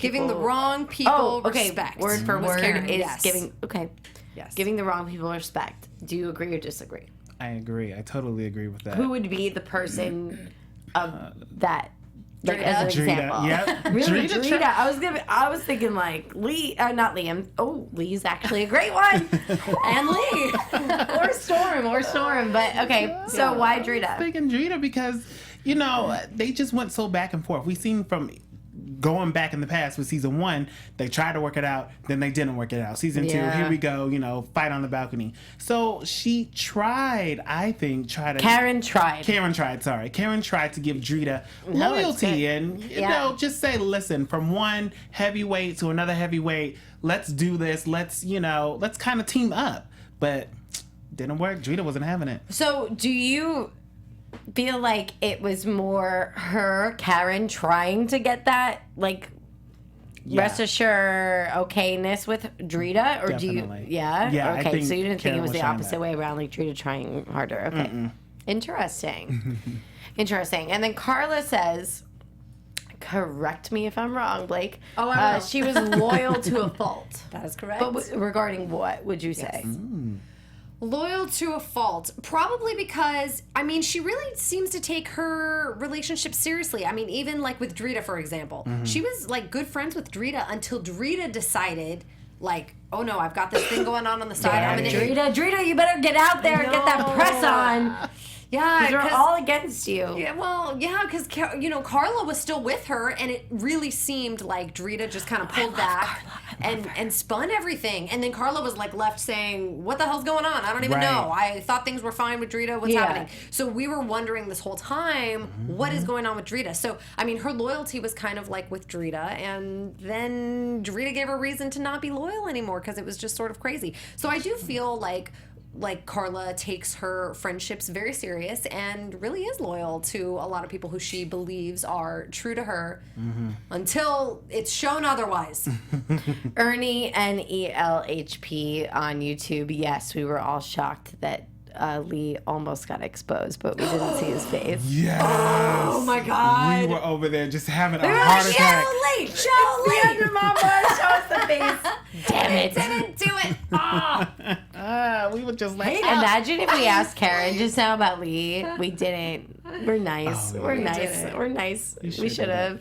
people respect. Word for Was word Karen. is Yes. giving. Okay. Yes. Giving the wrong people respect. Do you agree or disagree? I agree. I totally agree with that. Who would be the person of that. Like, as an example. Yep. Really, Drita. I was thinking like Lee, not Liam. Oh, Lee's actually a great one. And Lee. or Storm. But okay, so why Drita? Thinking Drita because, you know, they just went so back and forth. We've seen from going back in the past with season 1, they tried to work it out, then they didn't work it out. Season 2, here we go, you know, fight on the balcony. So she tried, Karen tried to give Drita loyalty and, you know, just say, listen, from one heavyweight to another heavyweight, let's do this. Let's kind of team up. But didn't work. Drita wasn't having it. So do you feel like it was more Karen trying to get that, like, rest assured okayness with Drita? Or Definitely. do you, okay, I think so you didn't think Karen it was the trying opposite that. way around, like Drita trying harder. Okay. Interesting. Interesting. And then Carla says, correct me if I'm wrong, Blake. Oh, I will. She was loyal to a fault. That is correct. But regarding what would you say? Loyal to a fault. Probably because, I mean, she really seems to take her relationship seriously. I mean, even like with Drita, for example. She was like good friends with Drita until Drita decided, like, oh no, I've got this thing going on the side. I'm gonna Drita, you better get out there and get that press on. Yeah, they're all against you. Yeah, well, yeah, because, you know, Carla was still with her, and it really seemed like Drita just kind of pulled back and spun everything. And then Carla was, like, left saying, what the hell's going on? I don't even know. I thought things were fine with Drita. What's happening? So we were wondering this whole time, what is going on with Drita? So, I mean, her loyalty was kind of like with Drita, and then Drita gave her reason to not be loyal anymore because it was just sort of crazy. So I do feel like Carla takes her friendships very serious and really is loyal to a lot of people who she believes are true to her until it's shown otherwise. Ernie and ELHP on YouTube. Yes, we were all shocked that Lee almost got exposed, but we didn't see his face. Yes. Oh my God. We were over there just having a heart attack. Show Lee! Under Mama, show us the face. Damn it. Didn't do it. We were just like, Imagine if we asked Karen just now about Lee. We didn't. We're nice. We're nice. We're nice. We should have.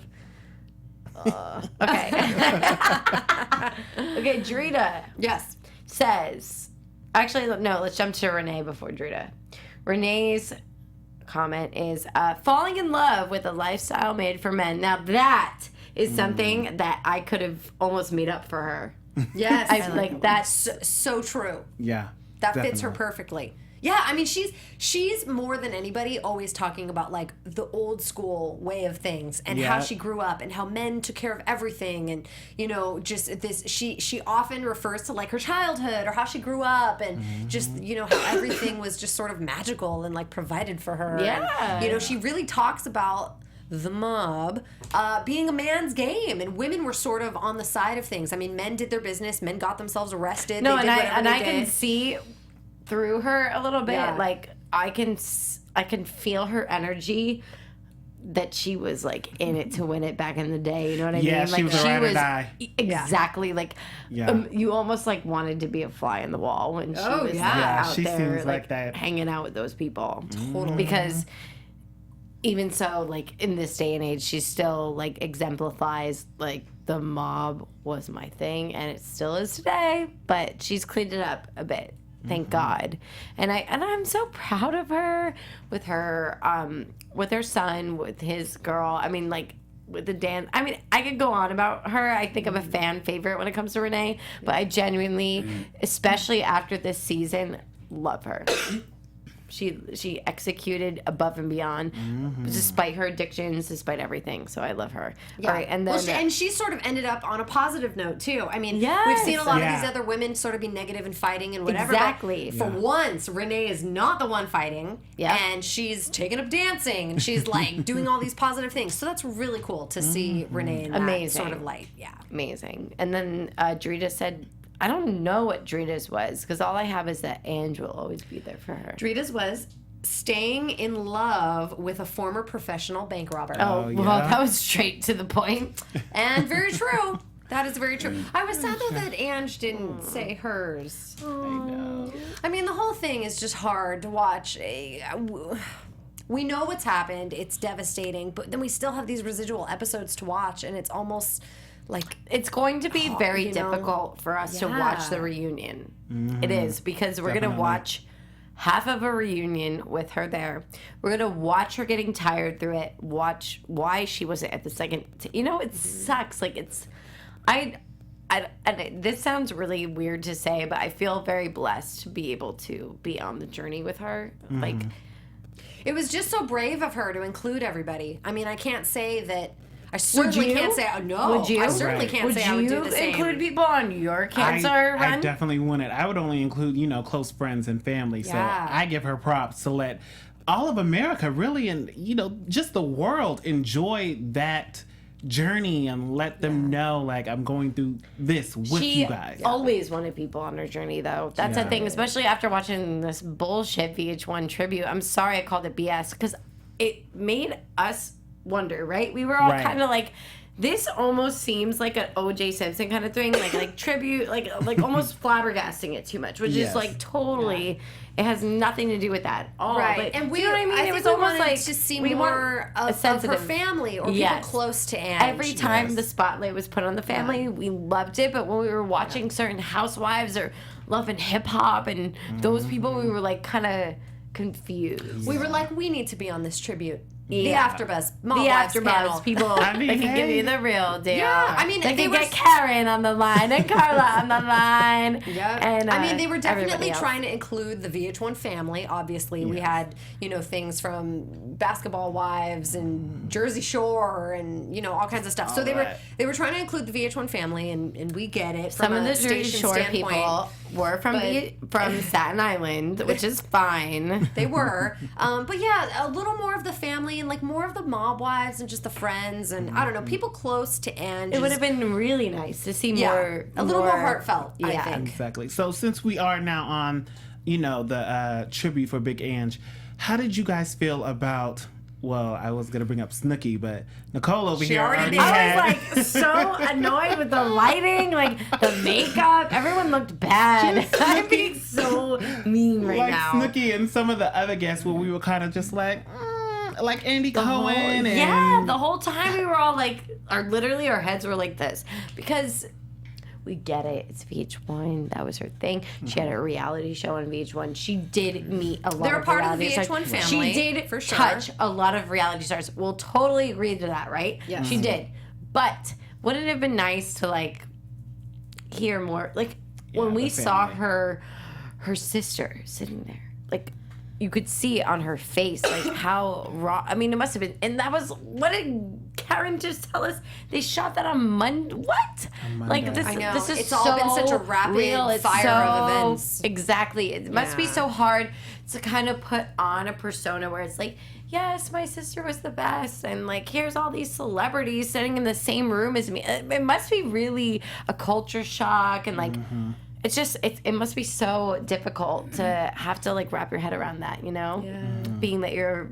Okay. Okay, Drita. Yes. Says, actually, no, let's jump to Renee before Drita. Renee's comment is falling in love with a lifestyle made for men. Now that is something that I could have almost made up for her. Yes. Like that's so true. yeah. That fits her perfectly. Yeah, I mean, she's more than anybody always talking about, like, the old school way of things and how she grew up and how men took care of everything and, you know, just this, she often refers to, like, her childhood or how she grew up and just, you know, how everything was just sort of magical and, like, provided for her. Yeah. And, you know, she really talks about the mob being a man's game, and women were sort of on the side of things. I mean, men did their business, men got themselves arrested. No, they and did I can see through her a little bit. Yeah. Like I can feel her energy that she was like in it to win it back in the day. You know what I mean? She Like was a ride or die. Exactly. Like you almost like wanted to be a fly in the wall when she was out she there, seems like that. hanging out with those people. Totally. Because even so, like in this day and age, she still like exemplifies like the mob was my thing, and it still is today. But she's cleaned it up a bit, thank God. And I'm so proud of her with her son, with his girl. I mean, like with the dance. I mean, I could go on about her. I think I'm a fan favorite when it comes to Renee, but I genuinely, especially after this season, love her. She executed above and beyond, despite her addictions, despite everything. So I love her. Yeah. All right, and then and she sort of ended up on a positive note too. I mean, Yes. we've seen a lot of Yeah. these other women sort of be negative and fighting and whatever. Exactly. But for once, Renee is not the one fighting. Yeah. And she's taking up dancing and she's like doing all these positive things. So that's really cool to see Renee in that Amazing. sort of light. Yeah. amazing. And then Drita said, I don't know what Drita's was, because all I have is that Ange will always be there for her. Drita's was staying in love with a former professional bank robber. Oh, yeah. well, that was straight to the point. And very true. That is very true. I was sad though that Ange didn't say hers. I know. I mean, the whole thing is just hard to watch. we know what's happened. It's devastating, but then we still have these residual episodes to watch, and it's almost like it's going to be very you know? difficult for us to watch the reunion. It is, because we're Definitely. going to watch half of a reunion with her there. We're going to watch her getting tired through it, watch why she wasn't at the second. It sucks. Like, it's, this sounds really weird to say, but I feel very blessed to be able to be on the journey with her. Like, it was just so brave of her to include everybody. I mean, I can't say that. I certainly can't say, no. Would you? I certainly can't say I would do the same. Include people on your cancer run? I definitely wouldn't. I would only include, close friends and family. So I give her props to let all of America really, and, just the world enjoy that journey and let them know, like, I'm going through this with you guys. She always wanted people on her journey, though. That's the thing, especially after watching this bullshit VH1 tribute. I'm sorry I called it BS, because it made us wonder, right? We were all kind of like, this almost seems like an O.J. Simpson kind of thing, like tribute, like almost flabbergasting it too much, which is like totally, it has nothing to do with that at all. Right, But, and do you know what I mean? It was almost like to see we more of her family or people close to Ange. Every time the spotlight was put on the family, we loved it. But when we were watching certain Housewives or Love and Hip Hop and those people, we were like kind of confused. We were like, we need to be on this tribute. Yeah. The AFTERBUZZ Mob Wives panel. People that can give you the real deal. Yeah, I mean, they can get Karen on the line and Carla on the line. Yeah, and I mean, they were definitely trying to include the VH1 family. Obviously, we had things from Basketball Wives and Jersey Shore and all kinds of stuff. So they were trying to include the VH1 family, and we get it. Some from of the a Jersey station Shore standpoint. people were from Staten Island, which is fine. They were, but yeah, a little more of the family and like more of the Mob Wives and just the friends and I don't know, people close to Ange. It would have been really nice to see more, a little more heartfelt. I think exactly. So since we are now on, the tribute for Big Ange, how did you guys feel about? Well, I was gonna bring up Snooki, but Nicole over here already had. I was like so annoyed with the lighting, like the makeup. Everyone looked bad. I'm being so mean right now. Like Snooki and some of the other guests, where we were kind of just like Andy Cohen. The whole time we were all like, our heads were like this because. We get it. It's VH1. That was her thing. She had a reality show on VH1. She did meet a lot They're of part of the reality VH1 stars. family. She did for sure. touch a lot of reality stars. We'll totally agree to that, right? Yes. She did. But wouldn't it have been nice to like hear more? Like when we saw her sister sitting there, like you could see it on her face, like how raw. I mean, it must have been. And that was, what did Karen just tell us? They shot that on Monday. What? Like this, I know. this is It's so all been such a rapid real. It's fire so, of events. Exactly. It must be so hard to kind of put on a persona where it's like, yes, my sister was the best, and like here's all these celebrities sitting in the same room as me. It must be really a culture shock, and like. It's just, it must be so difficult to have to like wrap your head around that, being that you're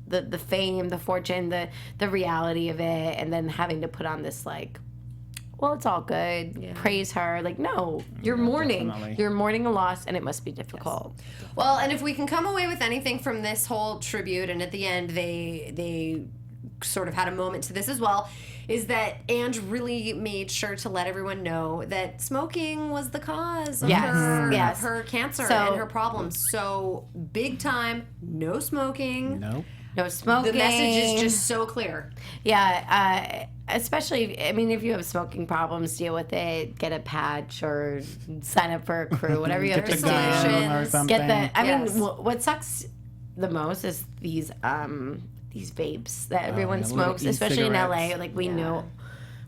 the fame, the fortune, the reality of it, and then having to put on this like, well, it's all good, praise her. Like, no, you're mourning. Definitely. You're mourning a loss, and it must be difficult. Yes. Well, and if we can come away with anything from this whole tribute, and at the end they sort of had a moment to this as well, is that Ange really made sure to let everyone know that smoking was the cause of her cancer and her problems. So big time, no smoking. Nope. No smoking. The message is just so clear. Yeah, especially, I mean, if you have smoking problems, deal with it. Get a patch or sign up for a crew, whatever you have to do. Or something. Get the. I mean, what sucks the most is these vapes that everyone smokes, especially in LA. Like we know,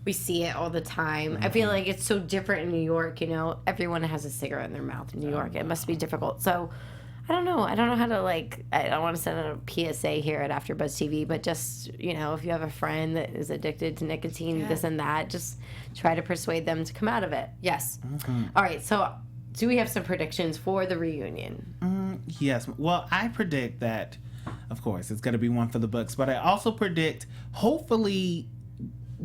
we see it all the time. I feel like it's so different in New York. Everyone has a cigarette in their mouth in New York. It must be difficult. So. I don't know how to like. I don't want to send out a PSA here at AfterBuzz TV, but just if you have a friend that is addicted to nicotine, this and that, just try to persuade them to come out of it. Yes. All right. So, do we have some predictions for the reunion? Yes. Well, I predict that, of course, it's going to be one for the books, but I also predict, hopefully,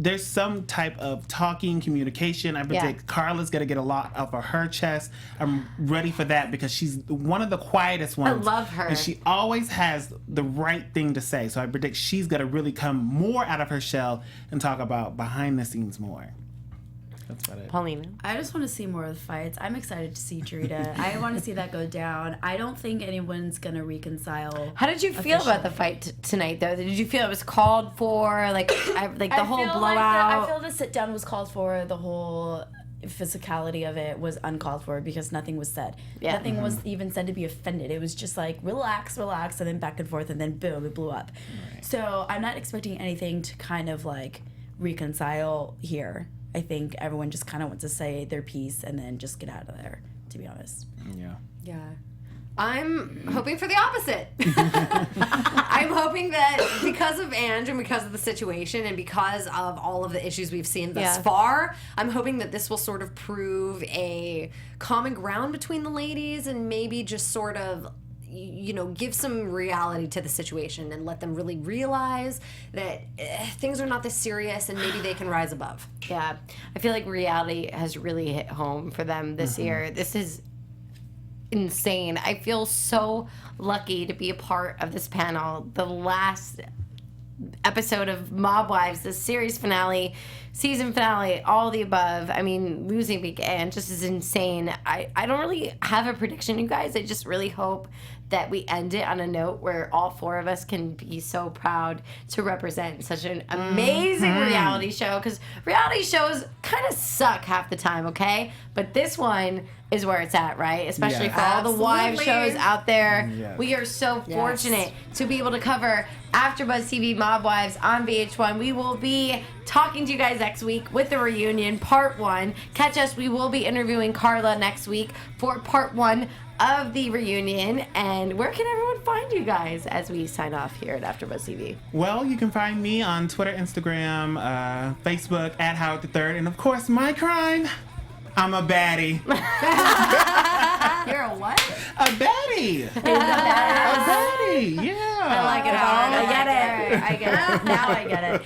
there's some type of talking, communication. I predict Carla's gonna get a lot off of her chest. I'm ready for that because she's one of the quietest ones. I love her. And she always has the right thing to say. So I predict she's gonna really come more out of her shell and talk about behind the scenes more. That's about it. Paulina. I just want to see more of the fights. I'm excited to see Drita. I want to see that go down. I don't think anyone's gonna reconcile. How did you feel about the fight tonight, though? Did you feel it was called for, like the whole blowout? I feel the sit down was called for. The whole physicality of it was uncalled for because nothing was said. Yeah. Nothing was even said to be offended. It was just like relax, relax, and then back and forth, and then boom, it blew up. Right. So I'm not expecting anything to kind of like reconcile here. I think everyone just kind of wants to say their piece and then just get out of there, to be honest. Yeah. Yeah. I'm hoping for the opposite. I'm hoping that because of Ange and because of the situation and because of all of the issues we've seen thus far, I'm hoping that this will sort of prove a common ground between the ladies and maybe just sort of, you know, give some reality to the situation and let them really realize that things are not this serious and maybe they can rise above. Yeah. I feel like reality has really hit home for them this year. This is insane. I feel so lucky to be a part of this panel. The last episode of Mob Wives, the series finale, season finale, all the above. I mean, losing Big Ann just is insane. I don't really have a prediction, you guys. I just really hope that we end it on a note where all four of us can be so proud to represent such an amazing reality show, because reality shows kind of suck half the time, okay? But this one is where it's at, right? Especially for all the wives shows out there. Yes. We are so fortunate to be able to cover AfterBuzz TV Mob Wives on VH1. We will be talking to you guys next week with the reunion, part 1. Catch us. We will be interviewing Carla next week for part 1 of the reunion. And where can everyone find you guys as we sign off here at AfterBuzz TV? Well, you can find me on Twitter, Instagram, Facebook, at Howard III. And of course, my crime, I'm a baddie. You're a what? A baddie. A baddie, yeah. I like it, Howard. I get it. I get it. Now I get it.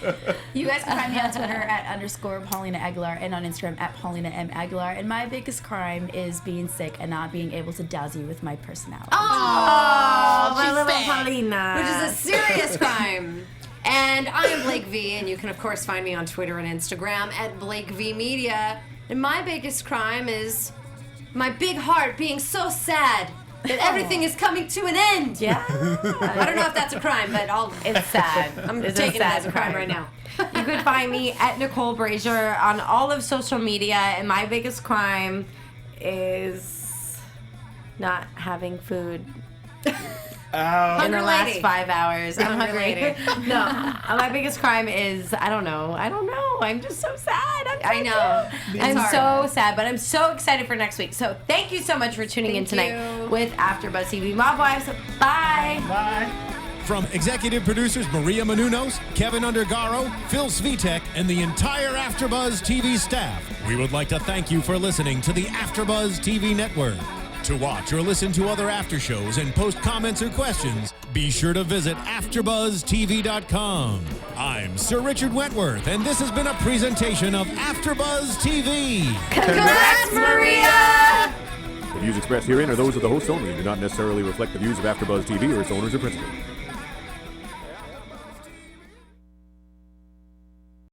You guys can find me on Twitter at _Paulina Aguilar and on Instagram at Paulina M. Aguilar. And my biggest crime is being sick and not being able to dazzle you with my personality. Oh, my little Paulina. Which is a serious crime. And I am Blake V, and you can, of course, find me on Twitter and Instagram at Blake V Media. And my biggest crime is my big heart being so sad that everything is coming to an end. Yeah. I don't know if that's a crime, but It's sad. I'm It's taking a it sad as a crime right now. You can find me at Nicole Brajer on all of social media, and my biggest crime is not having food in the last 5 hours. I'm hungry. No, my biggest crime is I don't know. I'm just so sad. I know. I'm hard. so sad, but I'm so excited for next week. So thank you so much for tuning in tonight with AfterBuzz TV Mob Wives. Bye. Bye. From executive producers Maria Menounos, Kevin Undergaro, Phil Svitek, and the entire AfterBuzz TV staff, we would like to thank you for listening to the AfterBuzz TV network. To watch or listen to other after shows and post comments or questions, be sure to visit AfterBuzzTV.com. I'm Sir Richard Wentworth, and this has been a presentation of AfterBuzz TV. Congrats, Maria! The views expressed herein are those of the hosts only and do not necessarily reflect the views of AfterBuzz TV or its owners or principals.